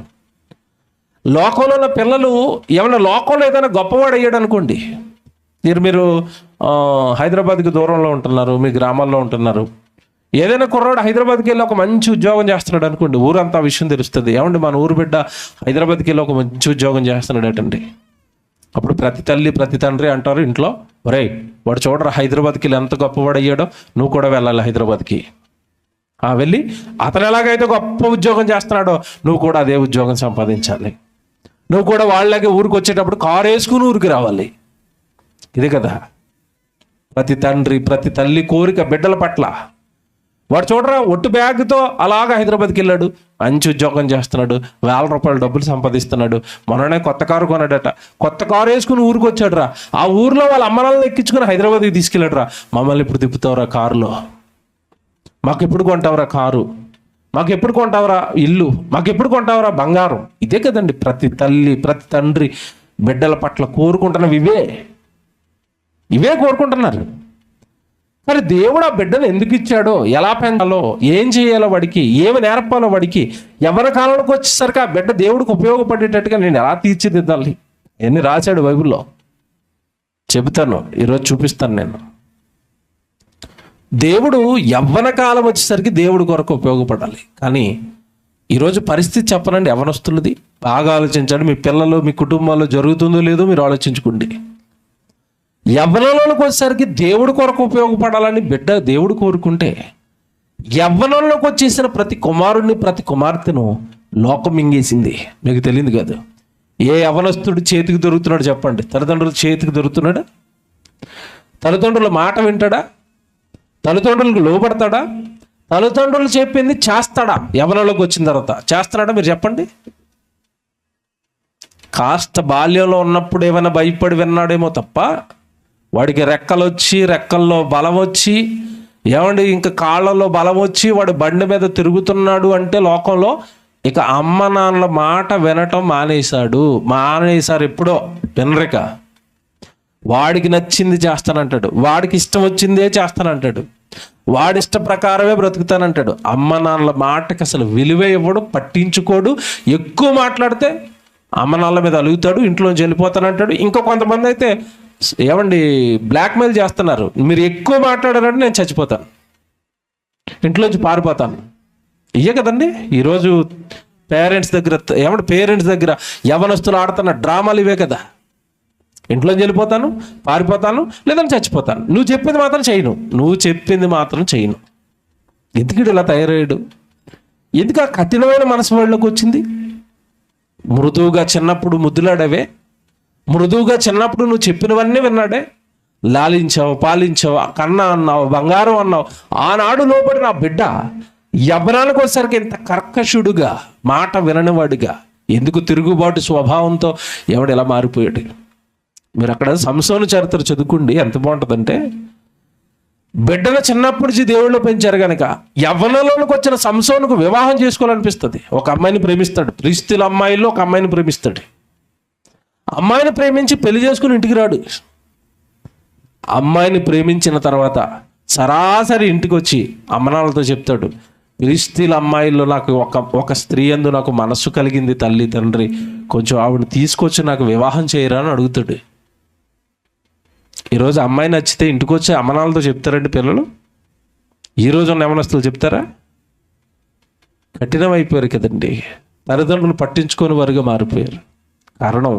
లోకంలో ఉన్న పిల్లలు ఏమైనా లోకంలో ఏదైనా గొప్పవాడు అయ్యాడు అనుకోండి, మీరు హైదరాబాద్కి దూరంలో ఉంటున్నారు, మీ గ్రామాల్లో ఉంటున్నారు, ఏదైనా కుర్రాడు హైదరాబాద్కి వెళ్ళి ఒక మంచి ఉద్యోగం చేస్తున్నాడు అనుకోండి, ఊరంతా విషయం తెలుస్తుంది. ఏమండి మన ఊరు బిడ్డ హైదరాబాద్కి వెళ్ళి ఒక మంచి ఉద్యోగం చేస్తున్నాడటండి. అప్పుడు ప్రతి తల్లి ప్రతి తండ్రి అంటారు ఇంట్లో, ఒరేయ్ వాడు చూడరా హైదరాబాద్కి వెళ్ళి ఎంత గొప్పవాడు అయ్యాడో, నువ్వు కూడా వెళ్ళాలి హైదరాబాద్కి. వెళ్ళి అతను ఎలాగైతే గొప్ప ఉద్యోగం చేస్తున్నాడో నువ్వు కూడా అదే ఉద్యోగం సంపాదించాలి, నువ్వు కూడా వాళ్ళకి ఊరికి వచ్చేటప్పుడు కారు వేసుకుని ఊరికి రావాలి. ఇదే కదా ప్రతి తండ్రి ప్రతి తల్లి కోరిక బిడ్డల పట్ల. వాడు చూడరా ఒట్టు బ్యాగ్తో అలాగా హైదరాబాద్కి వెళ్ళాడు, మంచి ఉద్యోగం చేస్తున్నాడు, ₹1,000 డబ్బులు సంపాదిస్తున్నాడు, మొన్ననే కొత్త కారు కొన్నాడట, కొత్త కారు వేసుకుని ఊరికి వచ్చాడు రా, ఆ ఊర్లో వాళ్ళ అమ్మనాలను ఎక్కించుకుని హైదరాబాద్కి తీసుకెళ్ళాడు రా. మమ్మల్ని ఇప్పుడు తిప్పుతావురా కారులో, మాకు ఎప్పుడు కొంటావురా కారు, మాకు ఎప్పుడు కొంటావురా ఇల్లు, మాకు ఎప్పుడు కొంటావురా బంగారం. ఇదే కదండి ప్రతి తల్లి ప్రతి తండ్రి బిడ్డల పట్ల కోరుకుంటున్నవి ఇవే కోరుకుంటున్నారు. మరి దేవుడు ఆ బిడ్డను ఎందుకు ఇచ్చాడో, ఎలా పెంచాలో, ఏం చేయాలో, వాడికి ఏమి నేర్పాలో, వాడికి ఎవరి కాలంలోకి వచ్చేసరికి ఆ బిడ్డ దేవుడికి ఉపయోగపడేటట్టుగా నేను ఎలా తీర్చిదిద్దాలి ఎన్ని రాశాడు బైబిల్లో. చెబుతాను, ఈరోజు చూపిస్తాను నేను. దేవుడు యవ్వన కాలం వచ్చేసరికి దేవుడి కొరకు ఉపయోగపడాలి. కానీ ఈరోజు పరిస్థితి చెప్పనండి యవ్వనస్తులది. బాగా ఆలోచించండి. మీ పిల్లలు మీ కుటుంబాల్లో జరుగుతుందో లేదో మీరు ఆలోచించుకోండి. యవ్వనంలోకి వచ్చేసరికి దేవుడి కొరకు ఉపయోగపడాలని బిడ్డ దేవుడు కోరుకుంటే, యవ్వనంలోకి వచ్చేసిన ప్రతి కుమారుడిని ప్రతి కుమార్తెను లోకం మింగేసింది. మీకు తెలియదు కాదు. ఏ యవ్వనస్తుడు చేతికి దొరుకుతున్నాడు చెప్పండి? తల్లిదండ్రుల చేతికి దొరుకుతున్నాడా? తల్లిదండ్రుల మాట వింటాడా? తల్లిదండ్రులకు లోబడతాడా? తల్లిదండ్రులు చెప్పింది చేస్తాడా? యవ్వనంలోకి వచ్చిన తర్వాత చేస్తున్నాడా? మీరు చెప్పండి. కాస్త బాల్యంలో ఉన్నప్పుడు ఏమైనా భయపడి విన్నాడేమో తప్ప, వాడికి రెక్కల్లో బలం వచ్చి, ఏమండి ఇంకా కాళ్ళలో బలం వచ్చి వాడు బండి మీద తిరుగుతున్నాడు అంటే లోకంలో ఇక అమ్మ నాన్నల మాట వినటం మానేశారు. ఎప్పుడో వినరిక. వాడికి నచ్చింది చేస్తానంటాడు, వాడికి ఇష్టం వచ్చిందే చేస్తానంటాడు, వాడి ఇష్ట ప్రకారమే బ్రతుకుతానంటాడు. అమ్మ నాన్నల మాటకి అసలు విలువే ఇవ్వడు, పట్టించుకోడు. ఎక్కువ మాట్లాడితే అమ్మ నాన్నల మీద అలుగుతాడు, ఇంట్లోంచి వెళ్ళిపోతానంటాడు. ఇంకా కొంతమంది అయితే ఏమండి బ్లాక్మెయిల్ చేస్తున్నారు, మీరు ఎక్కువ మాట్లాడారంటే నేను చచ్చిపోతాను, ఇంట్లోంచి పారిపోతాను. ఇయ్యే కదండి ఈరోజు పేరెంట్స్ దగ్గర యవనస్తులు ఆడుతున్న డ్రామాలు ఇవే కదా. ఇంట్లోంచి వెళ్ళిపోతాను, పారిపోతాను, లేదని చచ్చిపోతాను, నువ్వు చెప్పింది మాత్రం చేయను. ఎందుకు ఇలా తయారయ్యాడు? ఎందుకు ఆ కఠినమైన మనసు వాళ్ళకి వచ్చింది? మృదువుగా చిన్నప్పుడు ముద్దులాడవే, మృదువుగా చిన్నప్పుడు నువ్వు చెప్పినవన్నీ విన్నాడే, లాలించావు, పాలించావు, కన్నా అన్నావు, బంగారం అన్నావు. ఆనాడు లోపడి నా బిడ్డ యవ్వనానికి వచ్చేసరికి ఇంత కర్కశుడుగా, మాట విననివాడిగా, ఎందుకు తిరుగుబాటు స్వభావంతో ఎలా మారిపోయాడు? మీరు అక్కడ సంసోను చరిత్ర చదువుకోండి, ఎంత బాగుంటుందంటే, బిడ్డను చిన్నప్పటి నుంచి దేవుళ్ళు పెంచారు కనుక యవ్వనంలోనికి వచ్చిన సంసోనుకు వివాహం చేసుకోవాలనిపిస్తుంది. ఒక అమ్మాయిని ప్రేమిస్తాడు, ఫిలిష్తీయుల అమ్మాయిల్లో ఒక అమ్మాయిని ప్రేమిస్తాడు. అమ్మాయిని ప్రేమించి పెళ్లి చేసుకుని ఇంటికి రాడు. అమ్మాయిని ప్రేమించిన తర్వాత సరాసరి ఇంటికి వచ్చి అమ్మనాలతో చెప్తాడు, ఫిలిష్తీయుల అమ్మాయిల్లో నాకు ఒక స్త్రీ యందు నాకు మనస్సు కలిగింది, తల్లి తండ్రి కొంచెం ఆవిడ తీసుకొచ్చి నాకు వివాహం చేయరా అని అడుగుతాడు. ఈరోజు అమ్మాయి నచ్చితే ఇంటికి వచ్చి అమ్మనాలతో చెప్తారండి పిల్లలు? ఈరోజు ఉన్న యవనస్తులు చెప్తారా? కఠినం అయిపోయారు కదండి, తల్లిదండ్రులు పట్టించుకొని వారుగా మారిపోయారు. కారణం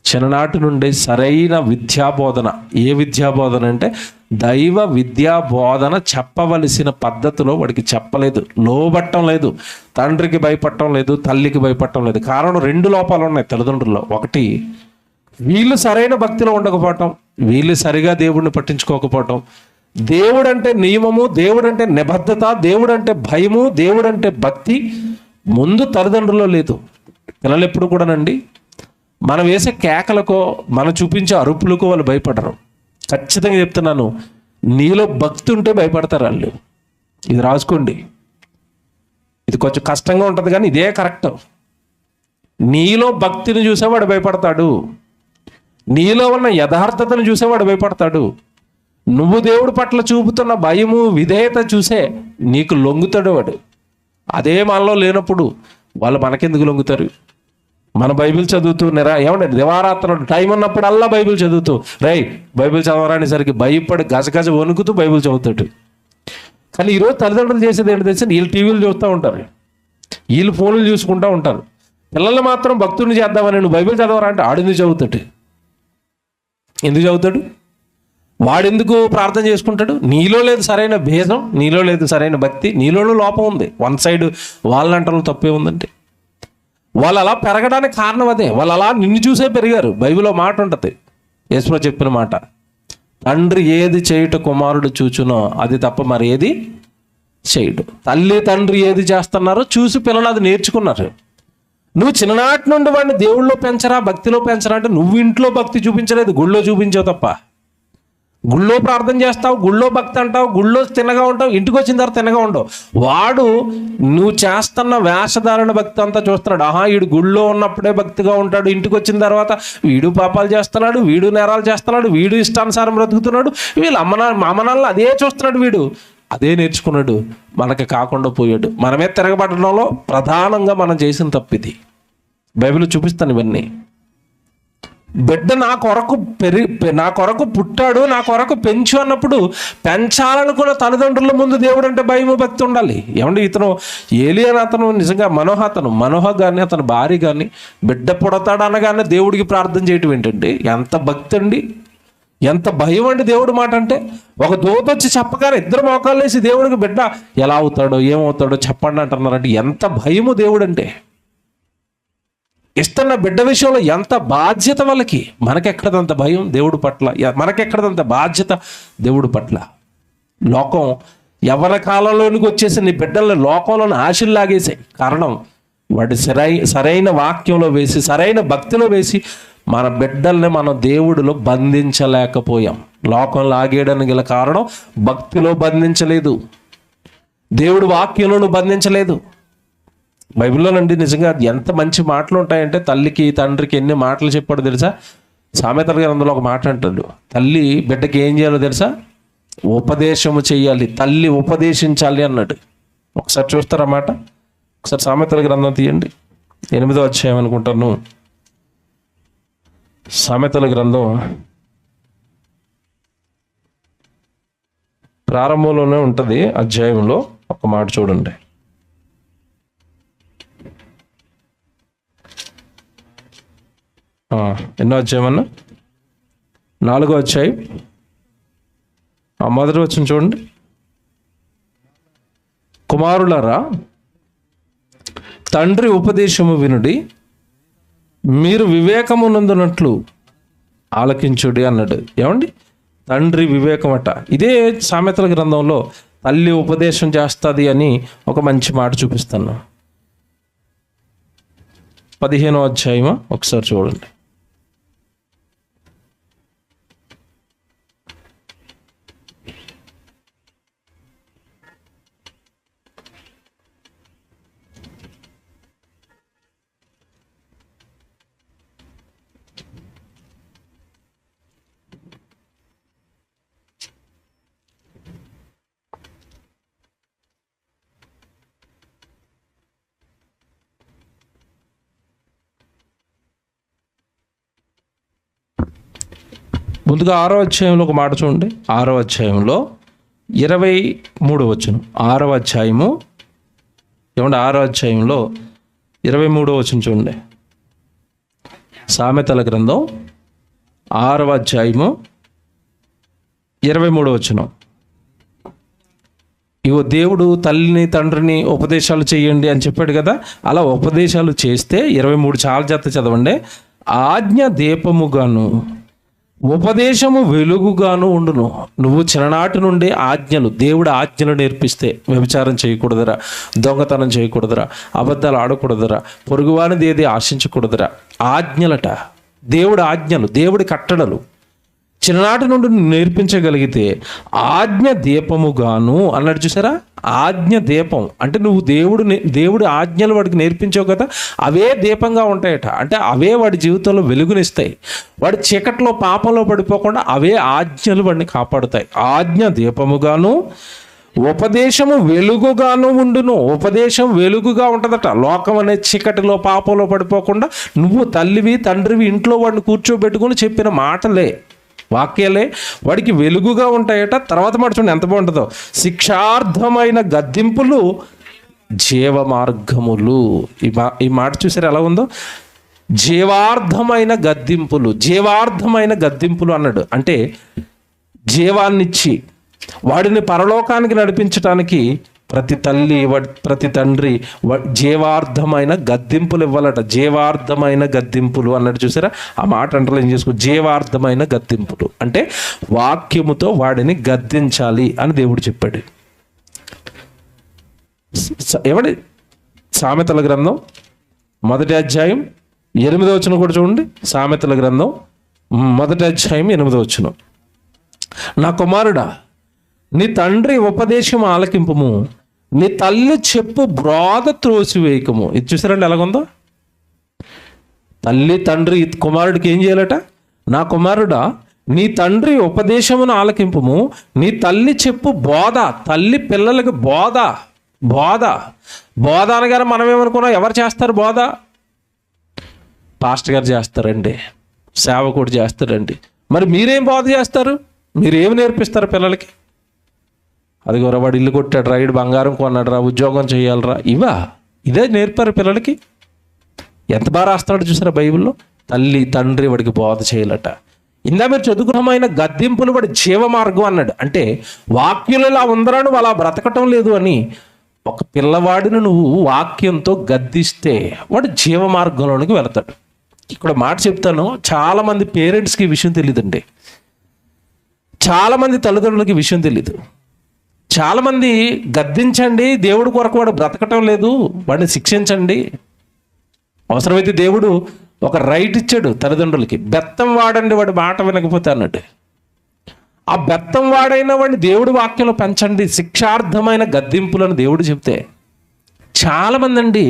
చిన్ననాటి నుండి సరైన విద్యాబోధన. ఏ విద్యాబోధన అంటే దైవ విద్యాబోధన చెప్పవలసిన పద్ధతిలో వాడికి చెప్పలేదు, లోబట్టం లేదు, తండ్రికి భయపడటం లేదు, తల్లికి భయపడటం లేదు. కారణం 2 లోపాలు ఉన్నాయి తల్లిదండ్రుల్లో. ఒకటి, వీళ్ళు సరైన భక్తిలో ఉండకపోవటం, వీళ్ళు సరిగా దేవుడిని పట్టించుకోకపోవటం. దేవుడంటే నియమము, దేవుడంటే నిబద్ధత, దేవుడంటే భయము, దేవుడంటే భక్తి ముందు తల్లిదండ్రుల్లో లేదు. పిల్లలు ఎప్పుడు కూడానండి మనం వేసే కేకలకో మనం చూపించే అరుపులకో వాళ్ళు భయపడరు. ఖచ్చితంగా చెప్తున్నాను, నీలో భక్తి ఉంటే భయపడతారు వాళ్ళు. ఇది రాసుకోండి, ఇది కొంచెం కష్టంగా ఉంటుంది కానీ ఇదే కరెక్ట్. నీలో భక్తిని చూసేవాడు భయపడతాడు, నీలో ఉన్న యథార్థతను చూసేవాడు భయపడతాడు. నువ్వు దేవుడి పట్ల చూపుతున్న భయము, విధేయత చూసే నీకు లొంగుతాడు వాడు. అదే మనలో లేనప్పుడు వాళ్ళు మనకెందుకు లొంగుతారు? మన బైబిల్ చదువుతూ ఏమంటే దివారాత్రులు టైం ఉన్నప్పుడల్లా బైబిల్ చదువుతూ బైబిల్ చదవరానిసరికి భయపడి గజగజ వణుకుతూ బైబిల్ చదువుతాడు. కానీ ఈరోజు తల్లిదండ్రులు చేసేది ఏంటి తెలిసి, వీళ్ళు టీవీలు చూస్తూ ఉంటారు, వీళ్ళు ఫోన్లు చూసుకుంటూ ఉంటారు. పిల్లల్ని మాత్రం భక్తుడిని చేద్దామని నువ్వు బైబిల్ చదవరా అంటే ఆడింది చదువుతాడు. ఎందుకు చదువుతాడు? వాడెందుకు ప్రార్థన చేసుకుంటాడు? నీలో లేదు సరైన భేదం, నీలో లేదు సరైన భక్తి, నీలోనూ లోపం ఉంది. వన్ సైడ్ వాళ్ళంటలో తప్పే ఉందంటే వాళ్ళు అలా పెరగడానికి కారణం అదే. వాళ్ళు అలా నిన్ను చూసే పెరిగారు. బైబిల్లో మాట ఉంటుంది, యేసుప్రభువు చెప్పిన మాట, తండ్రి ఏది చేయుట కుమారుడు చూచునో అది తప్ప మరి ఏది చేయడు. తల్లి తండ్రి ఏది చేస్తున్నారో చూసి పిల్లలు అది నేర్చుకున్నారు. నువ్వు చిన్ననాటి నుండి వాడిని దేవుళ్ళలో పెంచరా, భక్తిలో పెంచరా అంటే నువ్వు ఇంట్లో భక్తి చూపించలేదు, గుళ్ళో చూపించావు తప్ప. గుళ్ళో ప్రార్థన చేస్తావు, గుళ్ళో భక్తి అంటావు, గుళ్ళో తిన్నగా ఉంటావు, ఇంటికి వచ్చిన తర్వాత తిన్నగా ఉండవు. వాడు నువ్వు చేస్తున్న వేషధారణ భక్తి అంతా చూస్తున్నాడు. వీడు గుళ్ళో ఉన్నప్పుడే భక్తిగా ఉంటాడు, ఇంటికి వచ్చిన తర్వాత వీడు పాపాలు చేస్తున్నాడు, వీడు నేరాలు చేస్తున్నాడు, వీడు ఇష్టానుసారం బ్రతుకుతున్నాడు, వీళ్ళు అమ్మనాలను అదే చూస్తున్నాడు, వీడు అదే నేర్చుకున్నాడు. మనకి కాకుండా పోయాడు. మనమే తిరగబడడంలో ప్రధానంగా మనం చేసిన తప్పిది. బైబిల్ చూపిస్తాను ఇవన్నీ. బిడ్డ నా కొరకు పుట్టాడు, నా కొరకు పెంచు అన్నప్పుడు పెంచాలనుకున్న తల్లిదండ్రుల ముందు దేవుడు అంటే భయము భక్తి ఉండాలి. ఏమంటే ఇతను ఏలియా అతను నిజంగా మనోహ కానీ అతని భార్య కానీ బిడ్డ పుడతాడు అనగానే దేవుడికి ప్రార్థన చేయటం ఏంటండి? ఎంత భక్తి అండి, ఎంత భయం అండి దేవుడి మాట అంటే. ఒక దూత వచ్చి చెప్పగానే ఇద్దరు మోకాళ్ళు వేసి దేవుడికి బిడ్డ ఎలా అవుతాడో ఏమవుతాడో చెప్పండి అంటున్నారంటే ఎంత భయము దేవుడు అంటే. ఇస్తున్న బిడ్డ విషయంలో ఎంత బాధ్యత వాళ్ళకి. మనకెక్కడదంత భయం దేవుడి పట్ల, మనకెక్కడదంత బాధ్యత దేవుడి పట్ల. లోకం యవ్వన కాలంలోనికి వచ్చేసి నీ బిడ్డల్ని లోకంలోని ఆశలు లాగేసాయి. కారణం వాడి సరైన వాక్యంలో వేసి, సరైన భక్తిలో వేసి మన బిడ్డల్ని మనం దేవుడిలో బంధించలేకపోయాం. లోకం లాగేయడానికి గల కారణం భక్తిలో బంధించలేదు, దేవుడి వాక్యంలో బంధించలేదు. బైబిల్లోనండి నిజంగా ఎంత మంచి మాటలు ఉంటాయంటే, తల్లికి తండ్రికి ఎన్ని మాటలు చెప్పాడో తెలుసా? సామెతల గ్రంథంలో ఒక మాట అంటాడు, తల్లి బిడ్డకి ఏం చేయాలో తెలుసా? ఉపదేశము చెయ్యాలి, తల్లి ఉపదేశించాలి అన్నాడు. ఒకసారి చూస్తారన్నమాట. ఒకసారి సామెతల గ్రంథం తీయండి, 8వ అధ్యాయం అనుకుంటాను. సామెతల గ్రంథం ప్రారంభంలోనే ఉంటుంది అధ్యాయంలో. ఒక మాట చూడండి. ఎన్నో అధ్యాయం అన్న? 4వ అధ్యాయం మొదటి వచనం చూడండి. కుమారులారా, తండ్రి ఉపదేశము వినుడి, మీరు వివేకమునందునట్లు ఆలకించుడి అన్నాడు. ఏమండి? తండ్రి వివేకం అట. ఇదే సామెతల గ్రంథంలో తల్లి ఉపదేశం చేస్తుంది అని ఒక మంచి మాట చూపిస్తాను. 15వ అధ్యాయమా ఒకసారి చూడండి. ముందుగా 6వ అధ్యాయంలో ఒక మాట చూడండి. 6వ అధ్యాయంలో 23వ వచనం. 6వ అధ్యాయము ఏమంటే 6వ అధ్యాయంలో 23వ వచనం చూడండి. సామెతల గ్రంథం 6వ అధ్యాయము 23వ వచనం. ఇగో దేవుడు తల్లిని తండ్రిని ఉపదేశాలు చేయండి అని చెప్పాడు కదా. అలా ఉపదేశాలు చేస్తే 23 చాలా జాగ్రత్త చదవండి. ఆజ్ఞ దీపముగాను ఉపదేశము వెలుగుగాను ఉండును. నువ్వు చిన్ననాటి నుండి ఆజ్ఞలు, దేవుడు ఆజ్ఞలు నేర్పిస్తే, వ్యభిచారం చేయకూడదురా, దొంగతనం చేయకూడదురా, అబద్ధాలు ఆడకూడదురా, పొరుగువానిది ఏది ఆశించకూడదురా, ఆజ్ఞలట. దేవుడి ఆజ్ఞలు, దేవుడి కట్టడలు చిన్ననాటి నుండి నేర్పించగలిగితే ఆజ్ఞ దీపముగాను అన్నాడు. చూసారా? ఆజ్ఞ దీపం అంటే నువ్వు దేవుడి ఆజ్ఞలు వాడికి నేర్పించావు కదా, అవే దీపంగా ఉంటాయట. అంటే అవే వాడి జీవితంలో వెలుగునిస్తాయి. వాడి చీకట్లో పాపంలో పడిపోకుండా అవే ఆజ్ఞలు వాడిని కాపాడుతాయి. ఆజ్ఞ దీపముగాను ఉపదేశము వెలుగుగాను ఉండును. ఉపదేశం వెలుగుగా ఉంటుందట. లోకం అనే చీకటిలో పాపంలో పడిపోకుండా నువ్వు తల్లివి తండ్రివి ఇంట్లో వాడిని కూర్చోబెట్టుకుని చెప్పిన మాటలే, వాక్యాలే వాడికి వెలుగుగా ఉంటాయట. తర్వాత మాట చూడండి ఎంత బాగుంటుందో. శిక్షార్థమైన గద్దింపులు జీవ మార్గములు. ఈ మాట చూసారు ఎలా ఉందో. జీవార్థమైన గద్దింపులు, జీవార్థమైన గద్దింపులు అన్నాడు. అంటే జీవాన్నిచ్చి వాడిని పరలోకానికి నడిపించడానికి ప్రతి తల్లి ప్రతి తండ్రి జీవార్థమైన గద్దింపులు ఇవ్వాలట. జీవార్థమైన గద్దింపులు అన్నట్టు చూసారా? ఆ మాట అంటర్లైన్ చేసుకో. జీవార్థమైన గద్దింపులు అంటే వాక్యముతో వాడిని గద్దించాలి అని దేవుడు చెప్పాడు. ఏమండి? సామెతల గ్రంథం 1వ అధ్యాయం 8వ వచనం కూడా చూడండి. సామెతల గ్రంథం 1వ అధ్యాయం 8వ వచనం. నా కుమారుడా, నీ తండ్రి ఉపదేశం ఆలకింపుము, నీ తల్లి చెప్పు బ్రోద త్రోసివేయకము. ఇది చూసారండి ఎలాగుందో. తల్లి తండ్రి కుమారుడికి ఏం చేయాలట? నా కుమారుడా, నీ తండ్రి ఉపదేశమును ఆలకింపుము, నీ తల్లి చెప్పు బోధ. తల్లి పిల్లలకి బోధ. బోధ అనగానే మనం ఏమనుకున్నాం? ఎవరు చేస్తారు బోధ? పాస్టర్ గారు చేస్తారండి, సేవకుడు చేస్తారండి. మరి మీరేం బోధ చేస్తారు? మీరు ఏమి నేర్పిస్తారు పిల్లలకి? అది వాడు ఇల్లు కొట్టాడు రా, ఇడు బంగారం కొన్నాడు రా, ఉద్యోగం చేయాలరా, ఇదే నేర్పారు పిల్లలకి. ఎంత బాగా రాస్తాడు చూసారా బైబిల్లో. తల్లి తండ్రి వాడికి బోధ చేయాలట. ఇందా మీరు చదువుకున్నమైన గద్దింపులు వాడి జీవ మార్గం అన్నాడు. అంటే వాక్యులలో ఉందరా నువ్వు అలా బ్రతకటం లేదు అని. ఒక పిల్లవాడిని నువ్వు వాక్యంతో గద్దిస్తే వాడు జీవ మార్గంలోనికి వెళతాడు. ఇక్కడ మాట చెప్తాను, చాలామంది పేరెంట్స్కి ఈ విషయం తెలియదండి. చాలామంది తల్లిదండ్రులకి ఈ విషయం తెలీదు. చాలామంది గద్దించండి, దేవుడి కొరకు వాడు బ్రతకటం లేదు, వాడిని శిక్షించండి. అవసరమైతే దేవుడు ఒక రైట్ ఇచ్చాడు తల్లిదండ్రులకి, బెత్తం వాడండి వాడి మాట వినకపోతే అన్నట్టు. ఆ బెత్తం వాడైన వాడిని దేవుడి వాక్యంలో పెంచండి, శిక్షార్థమైన గద్దింపులను దేవుడు చెప్తే. చాలామంది అండి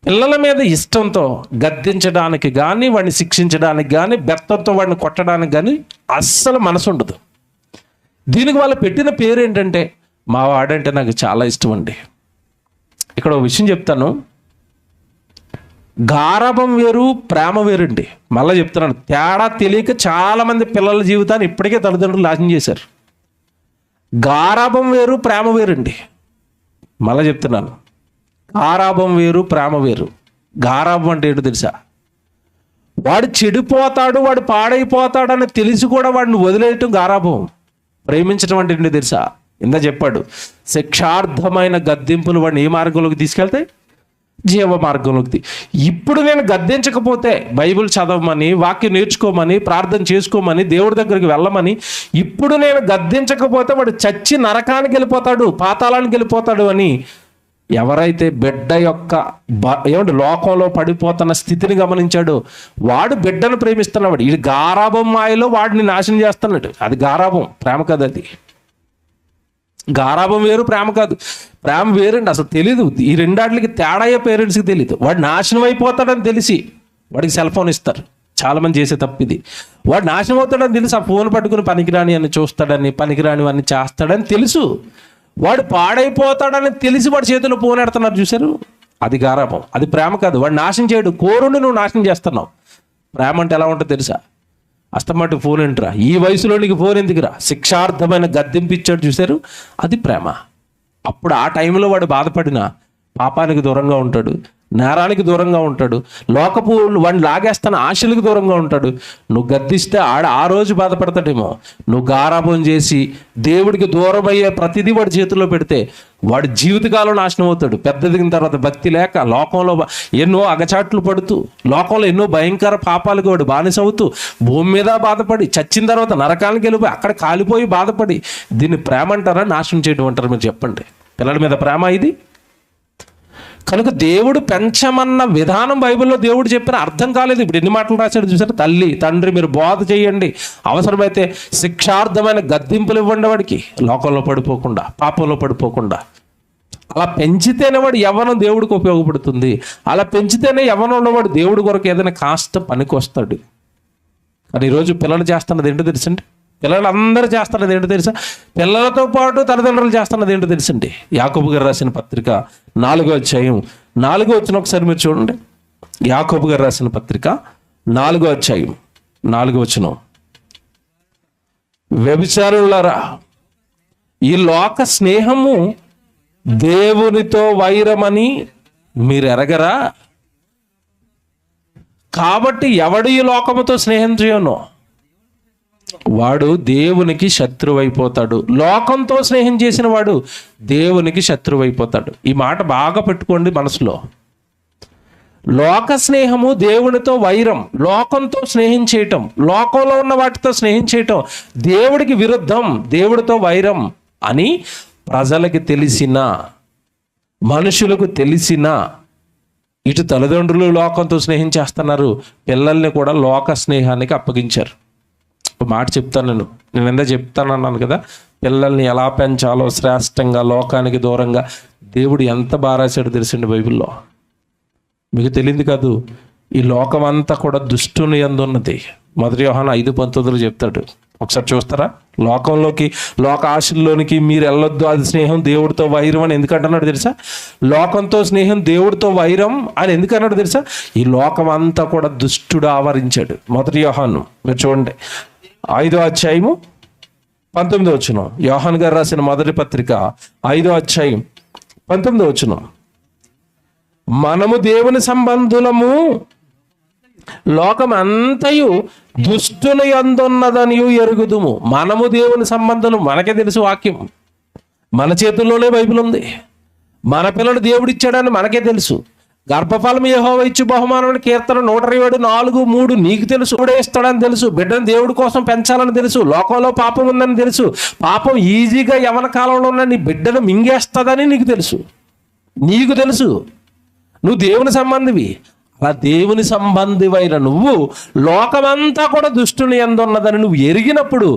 పిల్లల మీద ఇష్టంతో గద్దించడానికి కానీ, వాడిని శిక్షించడానికి కానీ, బెత్తంతో వాడిని కొట్టడానికి కానీ అస్సలు మనసు ఉండదు. దీనికి వాళ్ళు పెట్టిన పేరు ఏంటంటే, మా వాడంటే నాకు చాలా ఇష్టం అండి. ఇక్కడ ఒక విషయం చెప్తాను, గారాబం వేరు ప్రేమ వేరండి. మళ్ళీ చెప్తున్నాను, తేడా తెలియక చాలామంది పిల్లల జీవితాన్ని ఇప్పటికే తల్లిదండ్రులు నాశనం చేశారు. గారాబం వేరు, ప్రేమ వేరండి. మళ్ళీ చెప్తున్నాను, గారాబం వేరు, ప్రేమ వేరు. గారాబం అంటే ఏంటో తెలుసా? వాడు చెడిపోతాడు, వాడు పాడైపోతాడని తెలిసి కూడా వాడిని వదిలేయటం గారాబం. ప్రేమించడం అంటే ఏంటో తెలుసా? ఇందా చెప్పాడు, శిక్షార్థమైన గద్దింపులు వాడిని ఏ మార్గంలోకి తీసుకెళ్తాయి? జీవ మార్గంలోకి. ఇప్పుడు నేను గద్దించకపోతే, బైబిల్ చదవమని, వాక్యం నేర్చుకోమని, ప్రార్థన చేసుకోమని, దేవుడి దగ్గరికి వెళ్ళమని ఇప్పుడు నేను గద్దించకపోతే వాడు చచ్చి నరకానికి వెళ్ళిపోతాడు, పాతాళానికి వెళ్ళిపోతాడు అని ఎవరైతే బిడ్డ యొక్క లోకంలో పడిపోతున్న స్థితిని గమనించాడో వాడు బిడ్డను ప్రేమిస్తున్నాడు. ఇది గారాబం మాయలో వాడిని నాశనం చేస్తున్నాడు. అది గారాబం, ప్రేమ కాదు. అది గారాబం వేరు, ప్రేమ కాదు. ప్రేమ వేరండి, అసలు తెలీదు. ఈ రెండాటికి తేడాయే పేరెంట్స్కి తెలీదు. వాడు నాశనం అయిపోతాడని తెలిసి వాడికి సెల్ ఫోన్ ఇస్తారు. చాలామంది చేసే తప్పు ఇది. వాడు నాశనం అవుతాడని తెలిసి ఆ ఫోన్ పట్టుకుని పనికిరాని అని చూస్తాడని, పనికిరాని అన్ని చేస్తాడని తెలుసు. వాడు పాడైపోతాడని తెలిసి వాడి చేతిలో ఫోన్ ఎడుతున్నారు, చూశారు? అది గారాబం, అది ప్రేమ కాదు. వాడు నాశనం చేయడు, కోరుండి నువ్వు నాశనం చేస్తున్నావు. ప్రేమ అంటే ఎలా ఉంటుందో తెలుసా? అస్తమాటు ఫోన్ ఏంట్రా, ఈ వయసులో నీకు ఫోన్ ఎందుకురా, శిక్షార్థమైన గద్దెంపిచ్చాడు, చూశారు? అది ప్రేమ. అప్పుడు ఆ టైంలో వాడు బాధపడిన పాపానికి దూరంగా ఉంటాడు, నేరానికి దూరంగా ఉంటాడు, లోకపు వాడిని లాగేస్తాన ఆశలకు దూరంగా ఉంటాడు. నువ్వు గద్దిస్తే ఆ రోజు బాధపడతాడేమో. నువ్వు గారాబం చేసి దేవుడికి దూరం అయ్యే ప్రతిదీ వాడి చేతుల్లో పెడితే వాడి జీవితకాలం నాశనం అవుతాడు. పెద్ద దిగిన తర్వాత భక్తి లేక లోకంలో ఎన్నో అగచాట్లు పడుతూ, లోకంలో ఎన్నో భయంకర పాపాలకు వాడు బానిస అవుతూ, భూమి మీద బాధపడి, చచ్చిన తర్వాత నరకానికి వెళ్ళిపోయి అక్కడ కాలిపోయి బాధపడి, దీన్ని ప్రేమ అంటారా, నాశనం చేయడం అంటారా? మీరు చెప్పండి. పిల్లల మీద ప్రేమ ఇది? కనుక దేవుడు పెంచమన్న విధానం బైబిల్లో దేవుడు చెప్పిన అర్థం కాలేదు. ఇప్పుడు ఎన్ని మాటలు రాశాడు చూసారు? తల్లి తండ్రి మీరు బోధ చేయండి, అవసరమైతే శిక్షార్థమైన గద్దింపులు ఇవ్వండి వాడికి, లోకంలో పడిపోకుండా, పాపంలో పడిపోకుండా. అలా పెంచితేనే వాడు యవ్వనం దేవుడికి ఉపయోగపడుతుంది. అలా పెంచితేనే యవ్వనం ఉన్నవాడు దేవుడి కొరకు ఏదైనా కాస్త పనికి వస్తాడు. కానీ ఈరోజు పిల్లలు చేస్తున్నది ఏంటో తెలుసండి? పిల్లలు అందరూ చేస్తున్నది ఏంటో తెలుసా? పిల్లలతో పాటు తల్లిదండ్రులు చేస్తున్నది ఏంటో తెలుసండి? యాకోబు గారు రాసిన పత్రిక 4వ అధ్యాయం 4వ వచనం ఒకసారి మీరు చూడండి. యాకోబు గారు రాసిన పత్రిక 4వ అధ్యాయం 4వ వచనం. వ్యభిచారులారా, ఈ లోక స్నేహము దేవునితో వైరమని మీరు ఎరగరా? కాబట్టి ఎవడు ఈ లోకముతో స్నేహం చేయను వాడు దేవునికి శత్రువు అయిపోతాడు. లోకంతో స్నేహం చేసిన వాడు దేవునికి శత్రువు అయిపోతాడు. ఈ మాట బాగా పెట్టుకోండి మనసులో. లోక స్నేహము దేవునితో వైరం, లోకంతో స్నేహం చేయటం, లోకంలో ఉన్న వాటితో స్నేహం చేయటం దేవుడికి విరుద్ధం, దేవుడితో వైరం అని ప్రజలకి తెలిసిన, మనుషులకు తెలిసిన, ఇటు తల్లిదండ్రులు లోకంతో స్నేహం చేస్తున్నారు, పిల్లల్ని కూడా లోక స్నేహానికి అప్పగించారు. ఒక మాట చెప్తాను, నేను ఎంత చెప్తానన్నాను కదా, పిల్లల్ని ఎలా పెంచాలో శ్రేష్టంగా, లోకానికి దూరంగా దేవుడు ఎంత బాగా రాశాడు తెలుసండి బైబిల్లో. మీకు తెలియదు కాదు, ఈ లోకం అంతా కూడా దుష్టుని యందు ఉన్నది. 1 యోహాను 5:19 చెప్తాడు. ఒకసారి చూస్తారా? లోకంలోకి, లోక ఆశల్లోనికి మీరు వెళ్ళొద్దు, అది స్నేహం దేవుడితో వైరం అని ఎందుకంటున్నాడు తెలుసా? లోకంతో స్నేహం దేవుడితో వైరం అని ఎందుకన్నాడు తెలుసా? ఈ లోకం అంతా కూడా దుష్టుడు ఆవరించాడు. 1 యోహాను మీరు చూడండి 5వ అధ్యాయము 19వ వచనం. యోహాను గారు రాసిన మొదటి పత్రిక 5వ అధ్యాయం 19వ వచనం. మనము దేవుని సంబంధులము, లోకమంతయు దుష్టుని యందున్నదని ఎరుగుదుము. మనము దేవుని సంబంధులు, మనకే తెలుసు వాక్యం, మన చేతుల్లోనే బైబిల్ ఉంది. మన పిల్లలు దేవుడిచ్చాడని మనకే తెలుసు. గర్భఫలం యెహోవా ఇచ్చు బహుమానం కీర్తన 127:4-3 నీకు తెలుసు. దేవుడే ఇస్తాడని తెలుసు. బిడ్డను దేవుడి కోసం పెంచాలని తెలుసు. లోకంలో పాపం ఉందని తెలుసు. పాపం ఈజీగా యవన కాలంలో ఉన్న నీ బిడ్డను మింగేస్తుందని నీకు తెలుసు. నీకు తెలుసు నువ్వు దేవుని సంబంధివి. అలా దేవుని సంబంధివైన నువ్వు లోకమంతా కూడా దుష్టుని యందు ఉన్నదని నువ్వు ఎరిగినప్పుడు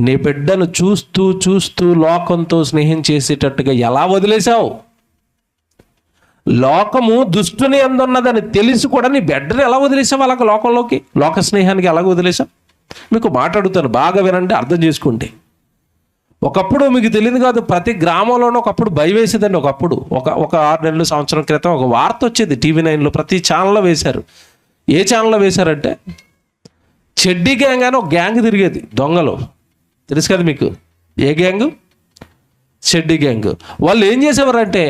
నీ బిడ్డను చూస్తూ చూస్తూ లోకంతో స్నేహం చేసేటట్టుగా ఎలా వదిలేశావు? లోకము దుష్టుని యందు ఉన్నదని తెలిసి కూడా నీ బిడ్డను ఎలా వదిలేసావు? అలాగ లోకంలోకి, లోక స్నేహానికి ఎలాగ వదిలేసావు? మీకు మాట్లాడుతాను, బాగా వినండి, అర్థం చేసుకోండి. ఒకప్పుడు మీకు తెలియదు కాదు, ప్రతి గ్రామంలోనూ ఒకప్పుడు భయం వేసేదండి. ఒకప్పుడు ఒక 6 నెలలు సంవత్సరం క్రితం ఒక వార్త వచ్చేది TV9లో, ప్రతి ఛానల్లో వేశారు. ఏ ఛానల్లో వేశారంటే చెడ్డీ గ్యాంగ్ అని ఒక గ్యాంగ్ తిరిగేది, దొంగలు. తెలుసు కదా మీకు ఏ గ్యాంగు? షెడ్డి గ్యాంగ్. వాళ్ళు ఏం చేసేవారంటే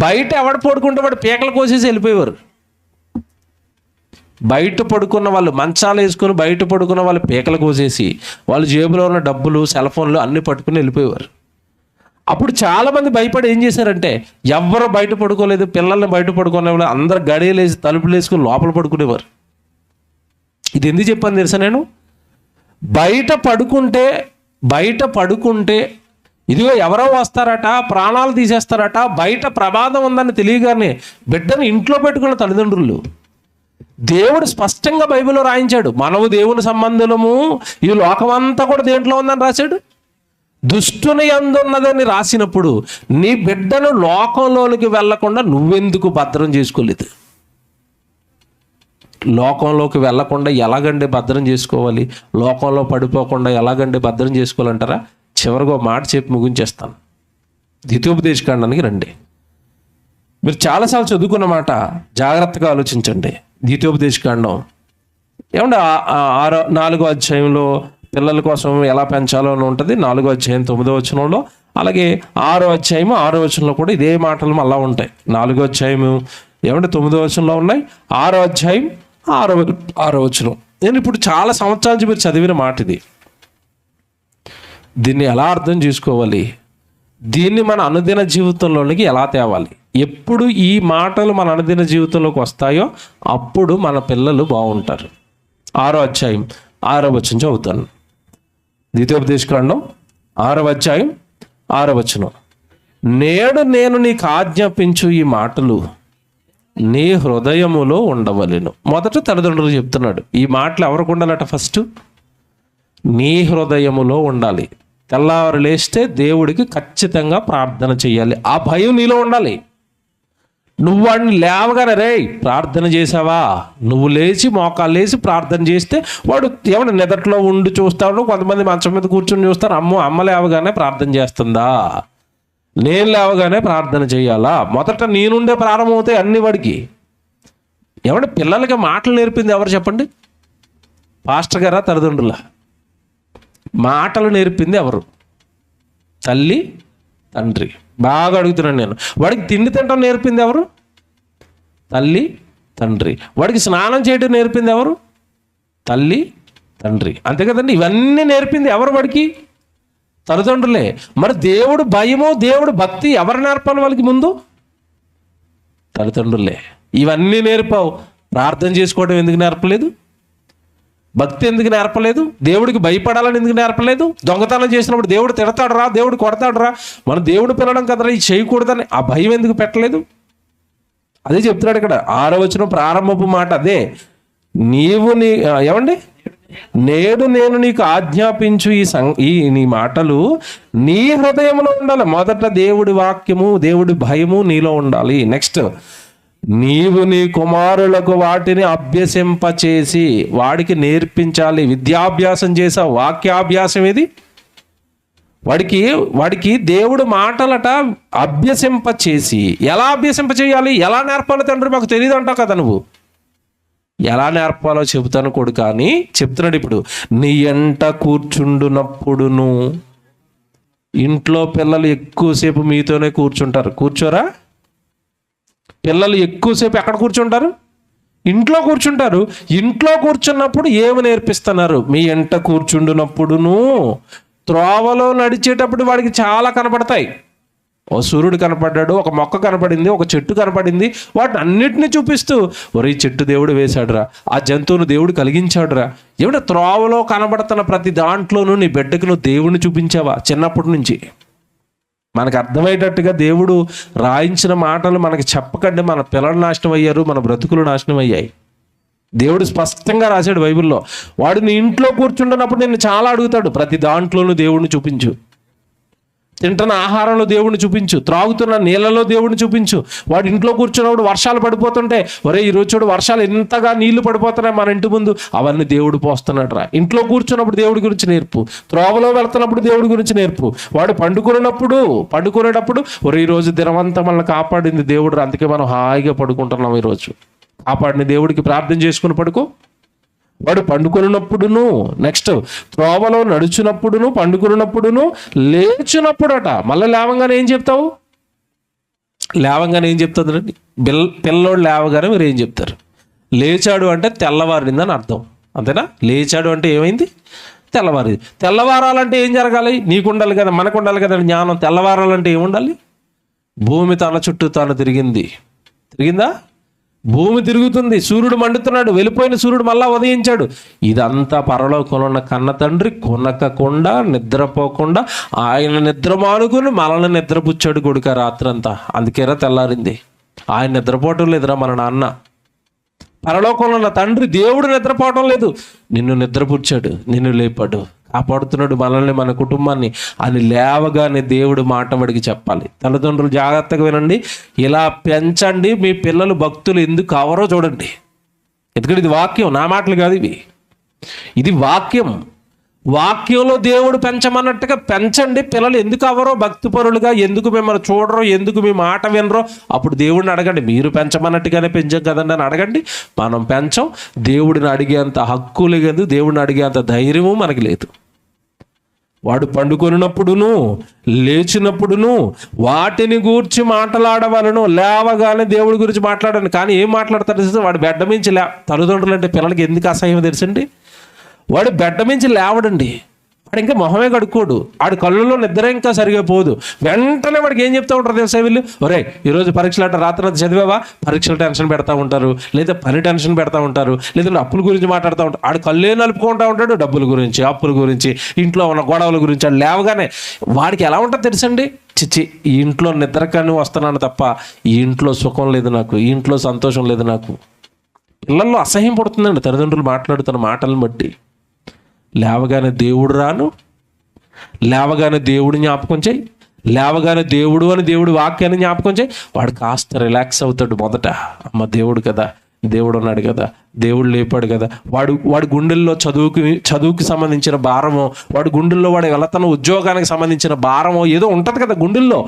బయట ఎవడ పడుకుంటే వాడు పీకలు కోసేసి వెళ్ళిపోయేవారు. బయట పడుకున్న వాళ్ళు మంచాలు వేసుకుని బయట పడుకున్న వాళ్ళు పీకలు కోసేసి వాళ్ళు జేబులో ఉన్న డబ్బులు, సెల్ ఫోన్లు అన్నీ పట్టుకుని వెళ్ళిపోయేవారు. అప్పుడు చాలామంది భయపడి ఏం చేశారంటే ఎవరు బయట పడుకోలేదు, పిల్లల్ని బయట పడుకునేవాళ్ళు అందరు గడియలు వేసి తలుపులు వేసుకుని లోపల పడుకునేవారు. ఇది ఎందుకు చెప్పాను తెలుసా, నేను బయట పడుకుంటే ఇదిగో ఎవరో వస్తారట, ప్రాణాలు తీసేస్తారట, బయట ప్రమాదం ఉందని తెలియగానే బిడ్డను ఇంట్లో పెట్టుకున్న తల్లిదండ్రులు. దేవుడు స్పష్టంగా బైబిల్లో రాయించాడు, మనము దేవుని సంబంధులము, ఈ లోకమంతా కూడా దేంట్లో ఉందని రాశాడు, దుష్టుని యందున్నదని రాసినప్పుడు నీ బిడ్డను లోకంలోనికి వెళ్లకుండా నువ్వెందుకు భద్రం చేసుకోలేదు? లోకంలోకి వెళ్లకుండా ఎలాగండి భద్రం చేసుకోవాలి? లోకంలో పడిపోకుండా ఎలాగండి భద్రం చేసుకోవాలంటారా? చివరిగా మాట చెప్పి ముగించేస్తాను. ద్వితీయోపదేశకాండానికి రండి. మీరు చాలాసార్లు చదువుకున్న మాట జాగ్రత్తగా ఆలోచించండి. ద్వితీయోపదేశకాండం ఏమంటే 4వ అధ్యాయంలో పిల్లల కోసం ఎలా పెంచాలో అని ఉంటుంది. 4వ అధ్యాయం 9వ వచనంలో, అలాగే 6వ అధ్యాయం 6వ వచనంలో కూడా ఇదే మాటలు మళ్ళా ఉంటాయి. 4వ అధ్యాయం ఏమంటే 9వ వచనంలో ఉన్నాయి, 6వ అధ్యాయం 6వ వచనం. నేను ఇప్పుడు చాలా సంవత్సరాల నుంచి మీరు చదివిన మాట ఇది. దీన్ని ఎలా అర్థం చేసుకోవాలి? దీన్ని మన అనుదిన జీవితంలోనికి ఎలా తేవాలి? ఎప్పుడు ఈ మాటలు మన అనుదిన జీవితంలోకి వస్తాయో అప్పుడు మన పిల్లలు బాగుంటారు. 6వ అధ్యాయం 6వ వచనం చదువుతాను. ద్వితీయోపదేశకాండం 6వ అధ్యాయం 6వ వచనం. నేడు నేను నీకు ఆజ్ఞాపించు ఈ మాటలు నీ హృదయములో ఉండవలెను. మొదట తల్లిదండ్రులు చెప్తున్నాడు. ఈ మాటలు ఎవరికి ఉండాలట? ఫస్ట్ నీ హృదయములో ఉండాలి. తెల్లవారు లేస్తే దేవుడికి ఖచ్చితంగా ప్రార్థన చేయాలి. ఆ భయం నీలో ఉండాలి. నువ్వు వాడిని లేవగానే రే ప్రార్థన చేసావా, నువ్వు లేచి మోకాలు లేచి ప్రార్థన చేస్తే వాడు ఏమన్నా నిదట్లో ఉండి చూస్తాడు. కొంతమంది మంచం మీద కూర్చొని చూస్తారు. అమ్మ లేవగానే ప్రార్థన చేస్తుందా, నేను లేవగానే ప్రార్థన చేయాలా? మొదట నీ నుండే ప్రారంభమవుతాయి అన్ని. వాడికి ఏమంటే పిల్లలకి మాటలు నేర్పింది ఎవరు చెప్పండి? పాస్టర్ గారా, తల్లిదండ్రుల? మాటలు నేర్పింది ఎవరు? తల్లి, తండ్రి. బాగా అడుగుతున్నాను నేను. వాడికి తిండి తింటాం నేర్పింది ఎవరు? తల్లి, తండ్రి. వాడికి స్నానం చేయడం నేర్పింది ఎవరు? తల్లి, తండ్రి. అంతే కదండి. ఇవన్నీ నేర్పింది ఎవరు వాడికి? తల్లిదండ్రులే. మరి దేవుడు భయము, దేవుడు భక్తి ఎవరు నేర్పాలి వాళ్ళకి ముందు? తల్లిదండ్రులే. ఇవన్నీ నేర్పావు, ప్రార్థన చేసుకోవడం ఎందుకు నేర్పలేదు? భక్తి ఎందుకు నేర్పలేదు? దేవుడికి భయపడాలని ఎందుకు నేర్పలేదు? దొంగతనం చేసినప్పుడు దేవుడు తిడతాడురా, దేవుడు కొడతాడురా, మనం దేవుడు పిలవడం కదరా, ఇది చేయకూడదని ఆ భయం ఎందుకు పెట్టలేదు? అదే చెప్తున్నాడు ఇక్కడ 6వ వచనం ప్రారంభపు మాట అదే. ఏమండి, నేడు నేను నీకు ఆజ్ఞాపించు ఈ నీ మాటలు నీ హృదయంలో ఉండాలి. మొదట దేవుడి వాక్యము, దేవుడి భయము నీలో ఉండాలి. నెక్స్ట్, నీవు నీ కుమారులకు వాటిని అభ్యసింపచేసి వాడికి విద్యాభ్యాసం చేసావు. వాక్యాభ్యాసం ఏది? వాడికి దేవుడు మాటలట అభ్యసింపచేసి. ఎలా అభ్యసింపచేయాలి, ఎలా నేర్పాలో తండ్రి మాకు తెలియదు అంటావు కదా నువ్వు. ఎలా నేర్పాలో చెబుతాను కొడుకు అని చెప్తున్నాడు. ఇప్పుడు నీ ఎంట కూర్చుండునప్పుడును. ఇంట్లో పిల్లలు ఎక్కువసేపు మీతోనే కూర్చుంటారు, కూర్చోరా? పిల్లలు ఎక్కువసేపు ఎక్కడ కూర్చుంటారు? ఇంట్లో కూర్చుంటారు. ఇంట్లో కూర్చున్నప్పుడు ఏమి నేర్పిస్తున్నారు? మీ ఎంట కూర్చుండునప్పుడును. త్రోవలో నడిచేటప్పుడు వాడికి చాలా కనపడతాయి. ఓ సూర్యుడు కనపడ్డాడు, ఒక మొక్క కనపడింది, ఒక చెట్టు కనపడింది. వాటిని అన్నిటినీ చూపిస్తూ ఈ చెట్టు దేవుడు వేశాడురా, ఆ జంతువును దేవుడు కలిగించాడురా. ఏమిటో త్రోవలో కనబడుతున్న ప్రతి దాంట్లోనూ నీ బిడ్డకు నువ్వు దేవుడిని చూపించావా? చిన్నప్పటి నుంచి మనకు అర్థమయ్యేటట్టుగా దేవుడు రాయించిన మాటలు మనకి చెప్పకండి మన పిల్లలు నాశనం అయ్యారు, మన బ్రతుకులు నాశనం అయ్యాయి. దేవుడు స్పష్టంగా రాశాడు బైబిల్లో. వాడు నీ ఇంట్లో కూర్చుంటున్నప్పుడు నిన్ను చాలా అడుగుతాడు. ప్రతి దాంట్లోనూ దేవుడిని చూపించు. తింటున్న ఆహారంలో దేవుడిని చూపించు, త్రాగుతున్న నీళ్ళలో దేవుడిని చూపించు. వాడు ఇంట్లో కూర్చున్నప్పుడు వర్షాలు పడిపోతుంటే ఈరోజు చూడు వర్షాలు ఎంతగా నీళ్లు పడిపోతున్నాయి మన ఇంటి ముందు, అవన్నీ దేవుడు పోస్తున్నాడు రా. ఇంట్లో కూర్చున్నప్పుడు దేవుడి గురించి నేర్పు. త్రోవలో వెళ్తున్నప్పుడు దేవుడి గురించి నేర్పు. వాడు పండుకునేటప్పుడు ఈరోజు దినవంతా మనల్ని కాపాడింది దేవుడు రా, అందుకే మనం హాయిగా పడుకుంటున్నాం. ఈరోజు కాపాడిన దేవుడికి ప్రార్థన చేసుకుని పడుకో. వాడు పండుకొనినప్పుడును, నెక్స్ట్ త్రోవలో నడుచున్నప్పుడును, పండుకొనినప్పుడును, లేచినప్పుడట. మళ్ళీ లేవంగానే ఏం చెప్తావు? లేవంగానే ఏం చెప్తుందండి? పిల్లోడు లేవగానే మీరు ఏం చెప్తారు? లేచాడు అంటే తెల్లవారిందని అర్థం, అంతేనా? లేచాడు అంటే ఏమైంది? తెల్లవారి. తెల్లవారాలంటే ఏం జరగాలి? నీకు ఉండాలి కదా, మనకు ఉండాలి కదా జ్ఞానం. తెల్లవారాలంటే ఏముండాలి? భూమి తన చుట్టూ తాను తిరిగిందా? భూమి తిరుగుతుంది, సూర్యుడు మండుతున్నాడు, వెళ్ళిపోయిన సూర్యుడు మళ్ళా ఉదయించాడు. ఇదంతా పరలోకంలో ఉన్న కన్న తండ్రి కొనకకుండా, నిద్రపోకుండా ఆయన నిద్ర మానుకుని మనల్ని నిద్రపుచ్చాడు కొడుక రాత్రంతా. అందుకేరా తెల్లారింది. ఆయన నిద్రపోవటం లేదురా మన నాన్న. పరలోకంలో ఉన్న తండ్రి దేవుడు నిద్రపోవటం లేదు, నిన్ను నిద్రపుచ్చాడు, నిన్ను లేపాడు, కాపాడుతున్నాడు మనల్ని, మన కుటుంబాన్ని అని లేవగానే దేవుడు మాట వాడికి చెప్పాలి. తల్లిదండ్రులు జాగ్రత్తగా వినండి, ఇలా పెంచండి. మీ పిల్లలు భక్తులు ఎందుకు అవరో చూడండి. ఎందుకంటే ఇది వాక్యం, నా మాటలు కాదు ఇవి, ఇది వాక్యం. వాక్యంలో దేవుడు పెంచమన్నట్టుగా పెంచండి. పిల్లలు ఎందుకు అవరో భక్తిపరులుగా, ఎందుకు మిమ్మల్ని చూడరో, ఎందుకు మీ మాట వినరో, అప్పుడు దేవుడిని అడగండి. మీరు పెంచమన్నట్టుగానే పెంచాం కదండి అని అడగండి. మనం పెంచం. దేవుడిని అడిగేంత హక్కు లేదు, దేవుడిని అడిగేంత ధైర్యము మనకి లేదు. వాడు పండుకొనినప్పుడును, లేచినప్పుడును వాటిని గూర్చి మాట్లాడవలను. లేవగానే దేవుడి గురించి మాట్లాడండి. కానీ ఏం మాట్లాడతాడు? వాడు బెడ్డ మించి తల్లిదండ్రులు అంటే పిల్లలకి ఎందుకు అసహ్యం తెలుసండి? వాడు బెడ్డ మించి లేవడండి, వాడు ఇంకా మొహమే కడుక్కోడు, వాడి కళ్ళలో నిద్ర ఇంకా సరిగా పోదు. వెంటనే వాడికి ఏం చెప్తూ ఉంటారు తెలుసా వీళ్ళు? ఒరే ఈరోజు పరీక్షలు అంటే రాత్రి అంతా చదివావా? పరీక్షలు టెన్షన్ పెడతా ఉంటారు, లేదా పని టెన్షన్ పెడతా ఉంటారు, లేదంటే అప్పుల గురించి మాట్లాడుతూ ఉంటారు. ఆడు కళ్ళే నలుపుకుంటూ ఉంటాడు, డబ్బుల గురించి, అప్పుల గురించి, ఇంట్లో ఉన్న గొడవల గురించి. ఆడు లేవగానే వాడికి ఎలా ఉంటుందో తెలుసండి? చిచ్చి, ఈ ఇంట్లో నిద్రకాన్ని వస్తున్నాను తప్ప ఈ ఇంట్లో సుఖం లేదు నాకు, ఈ ఇంట్లో సంతోషం లేదు నాకు. పిల్లల్లో అసహ్యం పడుతుందండి తల్లిదండ్రులు మాట్లాడుతున్న మాటలను బట్టి. లేవగానే దేవుడు రాను, లేవగానే దేవుడు జ్ఞాపకం చేయి, లేవగానే దేవుడు అని దేవుడు వాక్యాన్ని జ్ఞాపకం చేయి. వాడు కాస్త రిలాక్స్ అవుతాడు. మొదట అమ్మ దేవుడు కదా, దేవుడు ఉన్నాడు కదా, దేవుడు లేపాడు కదా. వాడి గుండెల్లో చదువుకి సంబంధించిన భారమో, వాడి గుండెల్లో వాడి వెళతన ఉద్యోగానికి సంబంధించిన భారమో ఏదో ఉంటుంది కదా గుండెల్లో.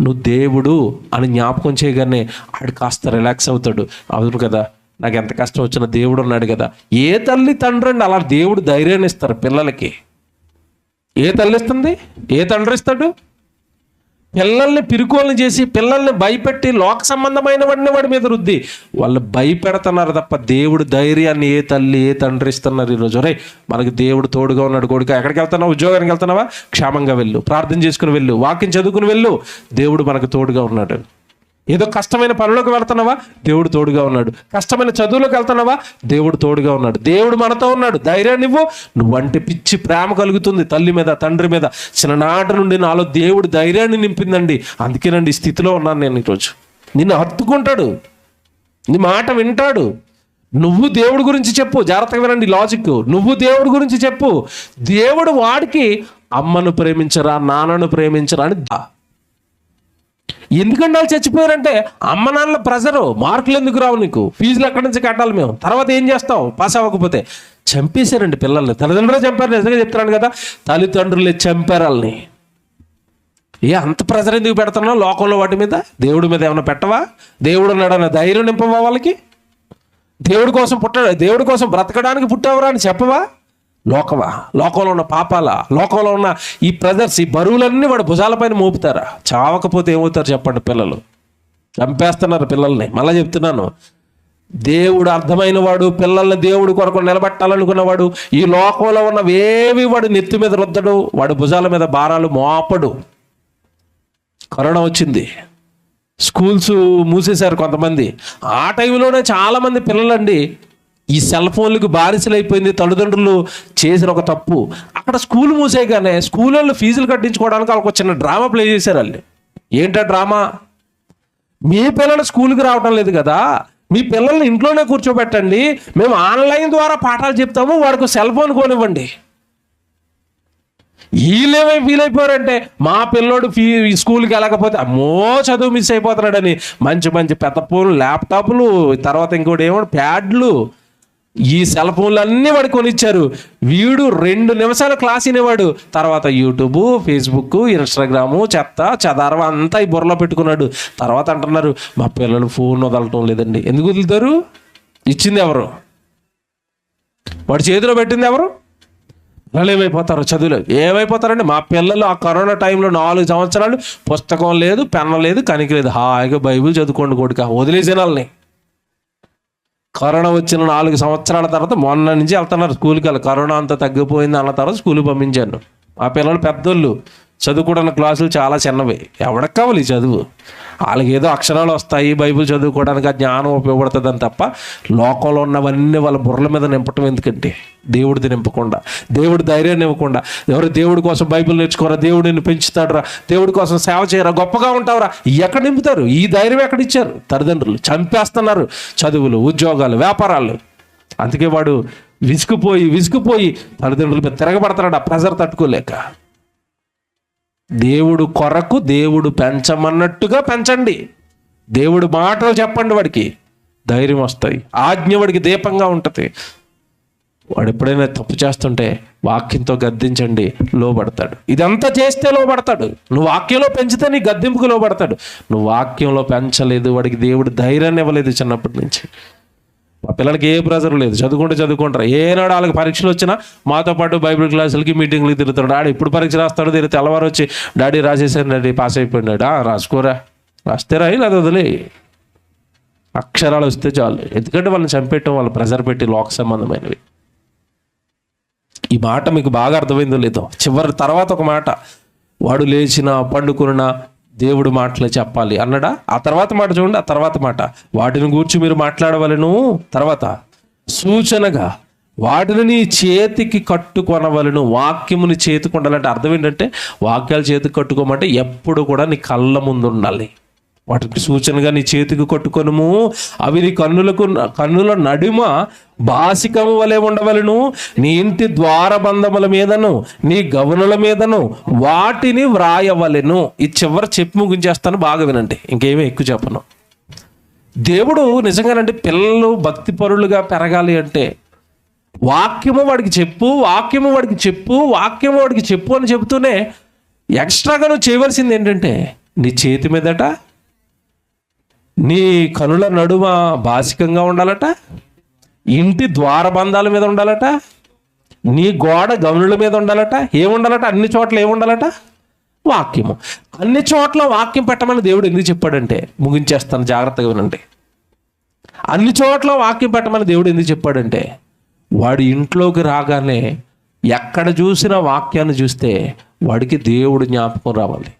నువ్వు దేవుడు అని జ్ఞాపకం చేయగానే వాడు కాస్త రిలాక్స్ అవుతాడు. అవును కదా, నాకు ఎంత కష్టం వచ్చినా దేవుడు ఉన్నాడు కదా. ఏ తల్లి తండ్రి అండి అలా దేవుడు ధైర్యాన్ని ఇస్తారు పిల్లలకి? ఏ తల్లి ఇస్తుంది? ఏ తండ్రి ఇస్తాడు? పిల్లల్ని పిరుకోలను చేసి, పిల్లల్ని భయపెట్టి, లోక సంబంధమైన వాడి మీద రుద్ది వాళ్ళు భయపెడుతున్నారు తప్ప దేవుడు ధైర్యాన్ని ఏ తల్లి ఏ తండ్రి ఇస్తున్నారు ఈరోజు? రే మనకి దేవుడు తోడుగా ఉన్నాడు కొడుక, ఎక్కడికి వెళ్తున్నావు? ఉద్యోగానికి వెళ్తున్నావా? క్షేమంగా వెళ్ళు, ప్రార్థన చేసుకుని వెళ్ళు, వాక్యం చదువుకుని వెళ్ళు, దేవుడు మనకు తోడుగా ఉన్నాడు. ఏదో కష్టమైన పనులకు వెళ్తున్నావా? దేవుడు తోడుగా ఉన్నాడు. కష్టమైన చదువులకు వెళ్తున్నావా? దేవుడు తోడుగా ఉన్నాడు. దేవుడు మనతో ఉన్నాడు. ధైర్యాన్ని ఇవ్వు. నువ్వంటే పిచ్చి ప్రేమ కలుగుతుంది తల్లి మీద, తండ్రి మీద. చిన్ననాటి నుండి నాలో దేవుడు ధైర్యాన్ని నింపిందండి. అందుకేనండి ఈ స్థితిలో ఉన్నాను నేను ఈరోజు. నిన్ను హత్తుకుంటాడు, నీ మాట వింటాడు. నువ్వు దేవుడి గురించి చెప్పు. జాగ్రత్తగా వినండి లాజిక్. నువ్వు దేవుడి గురించి చెప్పు. దేవుడు వాడికి అమ్మను ప్రేమించరా, నాన్నను ప్రేమించరా అని. ఎందుకంటే వాళ్ళు చచ్చిపోయారంటే అమ్మ నాన్నల ప్రెజరు, మార్కులు ఎందుకు రావు నీకు, ఫీజులు ఎక్కడి నుంచి కట్టాలి మేము, తర్వాత ఏం చేస్తావు పాస్ అవ్వకపోతే. చంపేశారండి పిల్లల్ని. తల్లిదండ్రులే చంపారు. నిజంగా చెప్తున్నాను కదా, తల్లిదండ్రులే చంపారు వాళ్ళని. అంత ప్రెజర్ ఎందుకు పెడుతున్నావు లోకంలో వాటి మీద? దేవుడి మీద ఏమైనా పెట్టవా? దేవుడు ఉన్నాడన్న ధైర్యం నింపవా వాళ్ళకి? దేవుడి కోసం దేవుడి కోసం బ్రతకడానికి పుట్టావరా అని చెప్పవా? లోకంలో ఉన్న పాపాల, లోకంలో ఉన్న ఈ ప్రెజర్స్, ఈ బరువులన్నీ వాడు భుజాలపైన మోపుతారా? చావకపోతే ఏమవుతారు చెప్పండి? పిల్లలు చంపేస్తున్నారు పిల్లల్ని. మళ్ళీ చెప్తున్నాను, దేవుడు అర్థమైన వాడు, పిల్లల్ని దేవుడు కొరకు నిలబెట్టాలనుకున్నవాడు ఈ లోకంలో ఉన్నవేవి వాడు నెత్తి మీద రుద్దడు, వాడు భుజాల మీద భారాలు మోపడు. కరోనా వచ్చింది, స్కూల్స్ మూసేశారు కొంతమంది. ఆ టైంలోనే చాలామంది పిల్లలండి ఈ సెల్ ఫోన్లకు బానిసలైపోయింది. తల్లిదండ్రులు చేసిన ఒక తప్పు, అక్కడ స్కూల్ మూసేయగానే స్కూల్ వాళ్ళు ఫీజులు కట్టించుకోవడానికి వాళ్ళకి చిన్న డ్రామా ప్లే చేశారు వాళ్ళు. ఏంటా డ్రామా? మీ పిల్లలు స్కూల్కి రావటం లేదు కదా, మీ పిల్లల్ని ఇంట్లోనే కూర్చోబెట్టండి, మేము ఆన్లైన్ ద్వారా పాఠాలు చెప్తాము, వాడికి సెల్ ఫోన్ కొనివ్వండి. వీళ్ళేమో ఫీల్ అయిపోయారంటే మా పిల్లోడు స్కూల్కి వెళ్ళకపోతే అమ్మో చదువు మిస్ అయిపోతున్నాడని మంచి మంచి పెద్ద ఫోన్లు, ల్యాప్టాప్లు, తర్వాత ఇంకోటి ఏమో ప్యాడ్లు, ఈ సెల్ ఫోన్లు అన్నీ వాడు కొనిచ్చారు. వీడు 2 నిమిషాలు క్లాస్ వినేవాడు, తర్వాత యూట్యూబ్, ఫేస్బుక్, ఇన్స్టాగ్రాము, చెత్త చెదారం అంతా ఈ బుర్రలో పెట్టుకున్నాడు. తర్వాత అంటున్నారు మా పిల్లలు ఫోన్ వదలటం లేదండి. ఎందుకు వదులుతారు? ఇచ్చింది ఎవరు? వాడి చేతిలో పెట్టింది ఎవరు? పిల్లలు ఏమైపోతారు? చదువులేదు. ఏమైపోతారండి? మా పిల్లలు ఆ కరోనా టైంలో 4 సంవత్సరాలు పుస్తకం లేదు, పెన్ను లేదు, కనికి లేదు, హాయిగా బైబిల్ చదువుకోండి కొడుక, వదిలేసిన వాళ్ళని. కరోనా వచ్చిన 4 సంవత్సరాల తర్వాత మొన్న నుంచి వెళ్తున్నారు స్కూల్కి. వెళ్ళి కరోనా అంతా తగ్గిపోయింది అన్న తర్వాత స్కూల్కి పంపించాను. ఆ పిల్లలు పెద్దోళ్ళు, చదువుకోవడానికి క్లాసులు చాలా చిన్నవి. ఎవరికి కావాలి ఈ చదువు? వాళ్ళకి ఏదో అక్షరాలు వస్తాయి, బైబిల్ చదువుకోవడానికి ఆ జ్ఞానం ఉపయోగపడుతుందని తప్ప లోకంలో ఉన్నవన్నీ వాళ్ళ బుర్రల మీద నింపటం ఎందుకంటే? దేవుడిది నింపకుండా, దేవుడి ధైర్యాన్ని ఇవ్వకుండా, ఎవరు దేవుడి కోసం బైబిల్ నేర్చుకోరా, దేవుడిని పెంచుతాడురా, దేవుడి కోసం సేవ చేయరా, గొప్పగా ఉంటావురా, ఎక్కడ నింపుతారు? ఈ ధైర్యం ఎక్కడ ఇచ్చారు? తల్లిదండ్రులు చంపేస్తున్నారు చదువులు, ఉద్యోగాలు, వ్యాపారాలు. అందుకే వాడు విసుకుపోయి తల్లిదండ్రుల మీద తిరగబడతాడు ఆ ప్రెజర్ తట్టుకోలేక. దేవుడు కొరకు దేవుడు పెంచమన్నట్టుగా పెంచండి. దేవుడు మాటలు చెప్పండి, వాడికి ధైర్యం వస్తాయి. ఆజ్ఞ వాడికి దీపంగా ఉంటుంది. వాడు ఎప్పుడైనా తప్పు చేస్తుంటే వాక్యంతో గద్దించండి, లోబడతాడు. ఇదంతా చేస్తే లోబడతాడు. నువ్వు వాక్యంలో పెంచితే నీ గద్దింపుకు లోబడతాడు. నువ్వు వాక్యంలో పెంచలేదు, వాడికి దేవుడు ధైర్యాన్ని ఇవ్వలేదు చిన్నప్పటి నుంచి. మా పిల్లలకి ఏ ప్రెజర్ లేదు, చదువుకుంటారు. ఏనాడు వాళ్ళకి పరీక్షలు వచ్చినా మాతో పాటు బైబిల్ క్లాసులకి, మీటింగ్లకి తిరుగుతాడు. డాడీ ఇప్పుడు పరీక్ష రాస్తాడు, తిరిగి తెల్లవారు వచ్చి డాడీ రాసేసాను డాడీ, పాస్ అయిపోయినాడు. రాసుకోరా, రాస్తే రాయి, లేదా వదిలే. అక్షరాలు వస్తే చాలు. ఎందుకంటే వాళ్ళని చంపేయటం, వాళ్ళ ప్రెజర్ పెట్టి లోక సంబంధమైనవి. ఈ మాట మీకు బాగా అర్థమైందో లేదో? తర్వాత ఒక మాట, వాడు లేచిన పండుకున్న దేవుడు మాటలే చెప్పాలి అన్నాడా? ఆ తర్వాత మాట చూడండి. ఆ తర్వాత మాట, వాటిని గూర్చి మీరు మాట్లాడవలను. తర్వాత సూచనగా వాటిని నీ చేతికి కట్టుకొనవలను. వాక్యముని చేతికి ఉండాలంటే అర్థం ఏంటంటే, వాక్యాలు చేతికి కట్టుకోమంటే ఎప్పుడు కూడా నీ కళ్ళ ముందు ఉండాలి. వాటికి సూచనగా నీ చేతికి కట్టుకొనుము. అవి నీ కన్నుల నడుమ బాసికము వలె ఉండవలను. నీ ఇంటి ద్వారబంధముల మీదను నీ గవనుల మీదను వాటిని వ్రాయవలెను. ఈ చివరి చెప్పి ముగించేస్తాను, బాగా వినండి, ఇంకేమీ ఎక్కువ చెప్పను. దేవుడు నిజంగానంటే పిల్లలు భక్తిపరులుగా పెరగాలి అంటే వాక్యము వాడికి చెప్పు, వాక్యము వాడికి చెప్పు, వాక్యము వాడికి చెప్పు అని చెబుతూనే ఎక్స్ట్రాగా నువ్వు చేయవలసింది ఏంటంటే, నీ చేతి మీదట నీ కనుల నడుమ బాసికంగా ఉండాలట, ఇంటి ద్వారబంధాల మీద ఉండాలట, నీ గోడ గమనుల మీద ఉండాలట. ఏముండాలట? అన్ని చోట్ల ఏముండాలట? వాక్యము. అన్ని చోట్ల వాక్యం పెట్టమని దేవుడు ఎందుకు చెప్పాడంటే, ముగించేస్తాను జాగ్రత్తగా వినండి. అన్ని చోట్ల వాక్యం పెట్టమని దేవుడు ఎందుకు చెప్పాడంటే, వాడి ఇంట్లోకి రాగానే ఎక్కడ చూసినా వాక్యాన్ని చూస్తే వాడికి దేవుడు జ్ఞాపకం రావాలి.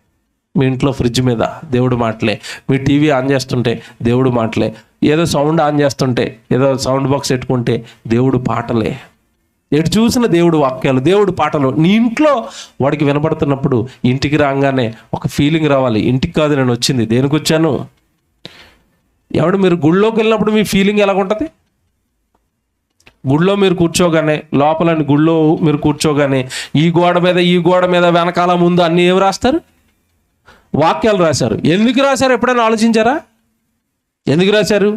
మీ ఇంట్లో ఫ్రిడ్జ్ మీద దేవుడు మాటలే, మీ టీవీ ఆన్ చేస్తుంటే దేవుడు మాటలే, ఏదో సౌండ్ ఆన్ చేస్తుంటే, ఏదో సౌండ్ బాక్స్ పెట్టుకుంటే దేవుడు పాటలే. ఎటు చూసిన దేవుడు వాక్యాలు, దేవుడు పాటలు నీ ఇంట్లో వాడికి వినపడుతున్నప్పుడు ఇంటికి రాగానే ఒక ఫీలింగ్ రావాలి. ఇంటికి కాదు నేను వచ్చింది, దేనికి వచ్చాను? మీరు గుళ్ళోకి వెళ్ళినప్పుడు మీ ఫీలింగ్ ఎలాగుంటుంది? గుళ్ళో మీరు కూర్చోగానే, లోపల గుళ్ళో మీరు కూర్చోగానే ఈ గోడ మీద వెనకాల ముందు అన్నీ ఏమి రాస్తారు? వాక్యాలు రాశారు. ఎందుకు రాశారు? ఎప్పుడైనా ఆలోచించారా? ఎందుకు రాశారు?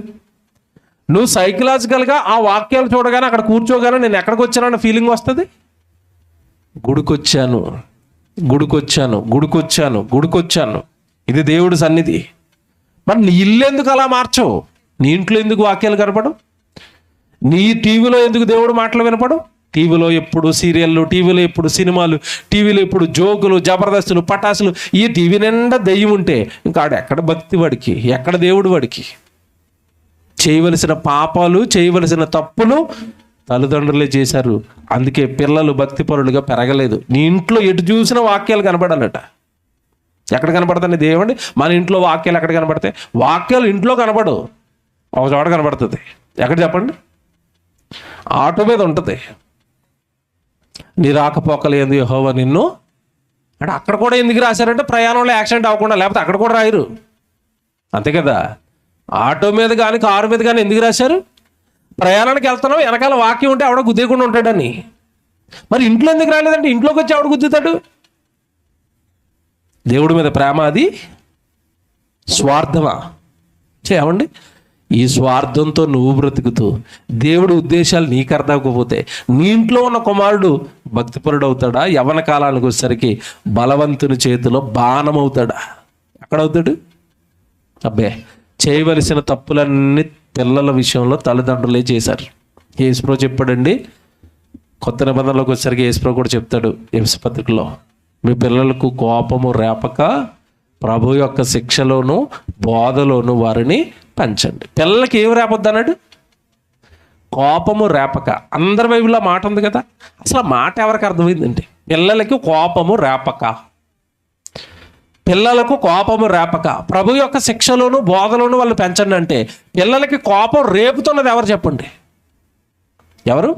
నువ్వు సైకలాజికల్గా ఆ వాక్యాలు చూడగానే, అక్కడ కూర్చోగానే నేను ఎక్కడికి వచ్చానన్న ఫీలింగ్ వస్తుంది. గుడికొచ్చాను, ఇది దేవుడి సన్నిధి. మరి నీ ఇల్లు ఎందుకు అలా మార్చవు? నీ ఇంట్లో ఎందుకు వాక్యాలు కనపడవు? నీ టీవీలో ఎందుకు దేవుడు మాటలు వినపడు? టీవీలో ఎప్పుడు సీరియళ్ళు, టీవీలో ఎప్పుడు సినిమాలు, టీవీలో ఎప్పుడు జోకులు, జబర్దస్తులు, పటాసులు. ఈ టీవీ నిండా దెయ్యం ఉంటే ఇంకా ఎక్కడ భక్తి వాడికి, ఎక్కడ దేవుడు వాడికి? చేయవలసిన పాపాలు, చేయవలసిన తప్పులు తల్లిదండ్రులే చేశారు. అందుకే పిల్లలు భక్తిపరులుగా పెరగలేదు. నీ ఇంట్లో ఎటు చూసిన వాక్యాలు కనపడాలట. ఎక్కడ కనపడతాయి దేవుడి? మన ఇంట్లో వాక్యాలు ఎక్కడ కనపడతాయి? వాక్యాలు ఇంట్లో కనపడవు, ఒక చోట కనపడుతుంది. ఎక్కడ చెప్పండి? ఆటో మీద ఉంటుంది. నీ రాకపోకలు ఏంది యెహోవా నిన్ను అంటే, అక్కడ కూడా ఎందుకు రాశారంటే ప్రయాణంలో యాక్సిడెంట్ అవ్వకుండా, లేకపోతే అక్కడ కూడా రాయరు, అంతే కదా. ఆటో మీద కానీ కారు మీద కానీ ఎందుకు రాశారు? ప్రయాణానికి వెళ్తున్నావు, వెనకాల వాక్యం ఉంటే ఆవిడ గుద్దేయకుండా ఉంటాడని. మరి ఇంట్లో ఎందుకు రాలేదంటే, ఇంట్లోకి వచ్చి ఆవిడ గుద్దుతాడు. దేవుడి మీద ప్రేమ అది స్వార్థమా? చేయండి. ఈ స్వార్థంతో నువ్వు బ్రతుకుతూ దేవుడి ఉద్దేశాలు నీకు అర్థకపోతే నీ ఇంట్లో ఉన్న కుమారుడు భక్తిపరుడు అవుతాడా? యవ్వన కాలానికి వచ్చేసరికి బలవంతుని చేతిలో బాణం అవుతాడా? ఎక్కడవుతాడు? అబ్బే, చేయవలసిన తప్పులన్నీ పిల్లల విషయంలో తల్లిదండ్రులే చేశారు. యేసుప్రభువు చెప్పాడండి, కొత్త నిబంధనలోకి వచ్చేసరికి యేసుప్రభు కూడా చెప్తాడు ఎఫెసీ పత్రికలో, మీ పిల్లలకు కోపము రేపక ప్రభు యొక్క శిక్షలోను బోధలోను వారిని పెంచండి. పిల్లలకి ఏమి రేపొద్దు అన్నాడు? కోపము రేపక. అందరి బైబిల్లో మాట ఉంది కదా. అసలు ఆ మాట ఎవరికి అర్థమైందండి? పిల్లలకి కోపము రేపక, పిల్లలకు కోపము రేపక ప్రభు యొక్క శిక్షలోను బోధలోను వాళ్ళు పెంచండి అంటే, పిల్లలకి కోపం రేపుతున్నది ఎవరు చెప్పండి? ఎవరు?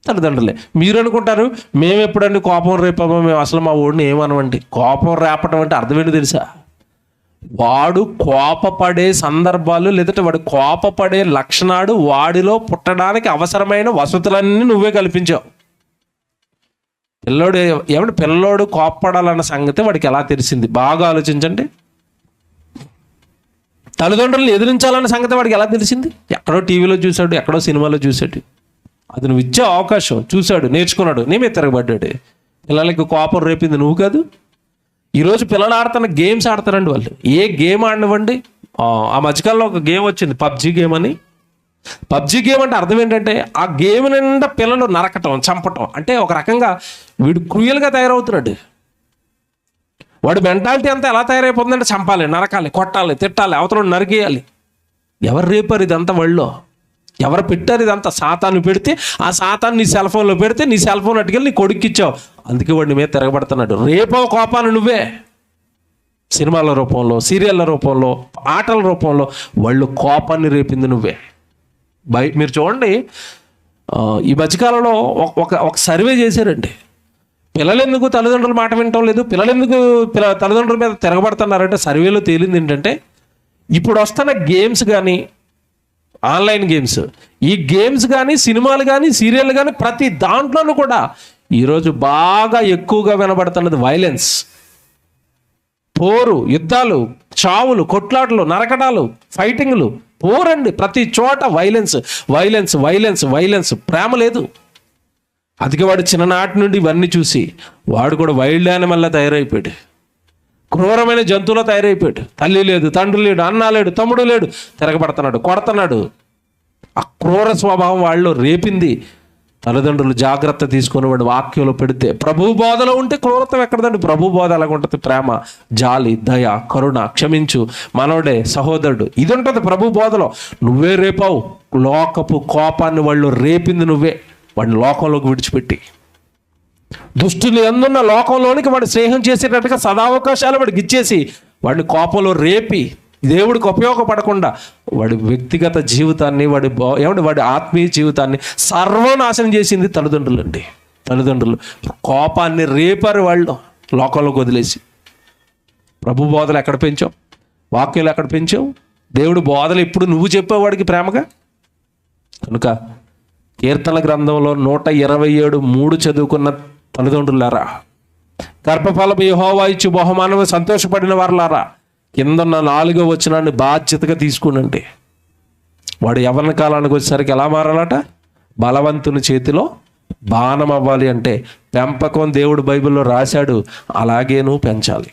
తల్లిదండ్రులే. మీరు అనుకుంటారు మేము ఎప్పుడండి కోపం రేపామో, మేము అసలు మా ఓడిని ఏమనమండి. కోపం రేపటం అంటే అర్థం ఏంటి తెలుసా? వాడు కోపపడే సందర్భాలు లేదంటే వాడు కోపపడే లక్షణాలు వాడిలో పుట్టడానికి అవసరమైన వసతులన్నీ నువ్వే కల్పించావు. పిల్లోడు కోపపడాలన్న సంగతి వాడికి ఎలా తెలిసింది? బాగా ఆలోచించండి. తల్లిదండ్రులను ఎదిరించాలన్న సంగతి వాడికి ఎలా తెలిసింది? ఎక్కడో టీవీలో చూశాడు, ఎక్కడో సినిమాలో చూశాడు. అది నువ్వు ఇచ్చే అవకాశం, చూశాడు, నేర్చుకున్నాడు, నేమే తిరగబడ్డాడు. పిల్లలకి కోపం రేపింది నువ్వు కాదు. ఈరోజు పిల్లలు ఆడుతున్న గేమ్స్ ఆడతారండి వాళ్ళు. ఏ గేమ్ ఆడినవ్వండి. ఆ మధ్యకాలంలో ఒక గేమ్ వచ్చింది, పబ్జీ గేమ్ అని. పబ్జీ గేమ్ అంటే అర్థం ఏంటంటే ఆ గేమ్ నిండా పిల్లలు నరకటం, చంపటం. అంటే ఒక రకంగా వీడు క్రూయల్గా తయారవుతున్నాడు. వాడి మెంటాలిటీ అంతా ఎలా తయారైపోతుందంటే చంపాలి, నరకాలి, కొట్టాలి, తిట్టాలి, అవతల నరికేయాలి. ఎవరు రేపారు ఇదంతా? వాళ్ళు ఎవరు పెట్టారు ఇదంతా? సాతాను పెడితే ఆ సాతాను నీ సెల్ ఫోన్లో పెడితే నీ సెల్ ఫోన్ అట్టుకెళ్ళి నీ కొడుక్కిచ్చావు. అందుకే వాడి మీద తిరగబడుతున్నాడు. రేపో కోపాన్ని నువ్వే. సినిమాల రూపంలో, సీరియళ్ళ రూపంలో, ఆటల రూపంలో వాళ్ళు కోపాన్ని రేపింది నువ్వే. మీరు చూడండి, ఈ మధ్యకాలంలో ఒక సర్వే చేశారండి. పిల్లలు ఎందుకు తల్లిదండ్రుల మాట వినటం లేదు, పిల్లలు ఎందుకు తల్లిదండ్రుల మీద తిరగబడుతున్నారంటే సర్వేలో తేలింది ఏంటంటే, ఇప్పుడు వస్తున్న గేమ్స్ కానీ, ఆన్లైన్ గేమ్స్, ఈ గేమ్స్ కానీ, సినిమాలు కానీ, సీరియల్ కానీ, ప్రతి దాంట్లోనూ కూడా ఈరోజు బాగా ఎక్కువగా వినబడుతున్నది వైలెన్స్, పోరు, యుద్ధాలు, చావులు, కొట్లాటలు, నరకటాలు, ఫైటింగ్లు, పోరండి. ప్రతి చోట వైలెన్స్, వైలెన్స్, వైలెన్స్, వైలెన్స్. ప్రేమ లేదు. అందుకే వాడు చిన్ననాటి నుండి ఇవన్నీ చూసి వాడు కూడా వైల్డ్ యానిమల్లా తయారైపోయాడు. క్రూరమైన జంతువులో తయారైపోయాడు. తల్లి లేదు, తండ్రి లేడు, అన్న లేడు, తమ్ముడు లేడు, తిరగబడుతున్నాడు, కొడుతున్నాడు. ఆ క్రూర స్వభావం వాళ్ళు రేపింది. తల్లిదండ్రులు జాగ్రత్త తీసుకుని వాడు వాక్యంలో పెడితే, ప్రభు బోధలో ఉంటే క్రూరత్వం ఎక్కడదండి? ప్రభు బోధ ఎలాగ ఉంటుంది? ప్రేమ, జాలి, దయ, కరుణ, క్షమించు, మనోడే, సహోదరుడు, ఇది ఉంటుంది ప్రభు బోధలో. నువ్వే రేపావు. లోకపు కోపాన్ని వాళ్ళు రేపింది నువ్వే. వాడిని లోకంలోకి విడిచిపెట్టి దుష్టులు ఎందున్న లోకంలోనికి వాడు స్నేహం చేసేటట్టుగా సదావకాశాలు వాడికి ఇచ్చేసి వాడిని కోపంలో రేపి దేవుడికి ఉపయోగపడకుండా వాడి వ్యక్తిగత జీవితాన్ని, వాడి ఆత్మీయ జీవితాన్ని సర్వనాశనం చేసింది తల్లిదండ్రులు అండి. తల్లిదండ్రులు కోపాన్ని రేపారు వాళ్ళు లోకంలోకి వదిలేసి. ప్రభు బోధలు ఎక్కడ పెంచావు? వాక్యాలు ఎక్కడ పెంచావు? దేవుడు బోధలు ఎప్పుడు నువ్వు చెప్పేవాడికి ప్రేమగా? కనుక కీర్తన గ్రంథంలో 127:3 చదువుకున్న తల్లిదండ్రులారా, గర్భఫలము యెహోవా ఇచ్చు బహుమానము సంతోషపడిన వారులారా, కిందన్న 4వ వచనాన్ని బాధ్యతగా తీసుకునండి. వాడు యవ్వన కాలానికి వచ్చేసరికి ఎలా మారాలట? బలవంతుని చేతిలో బాణం అవ్వాలి. అంటే పెంపకం దేవుడు బైబిల్లో రాశాడు, అలాగే నువ్వు పెంచాలి.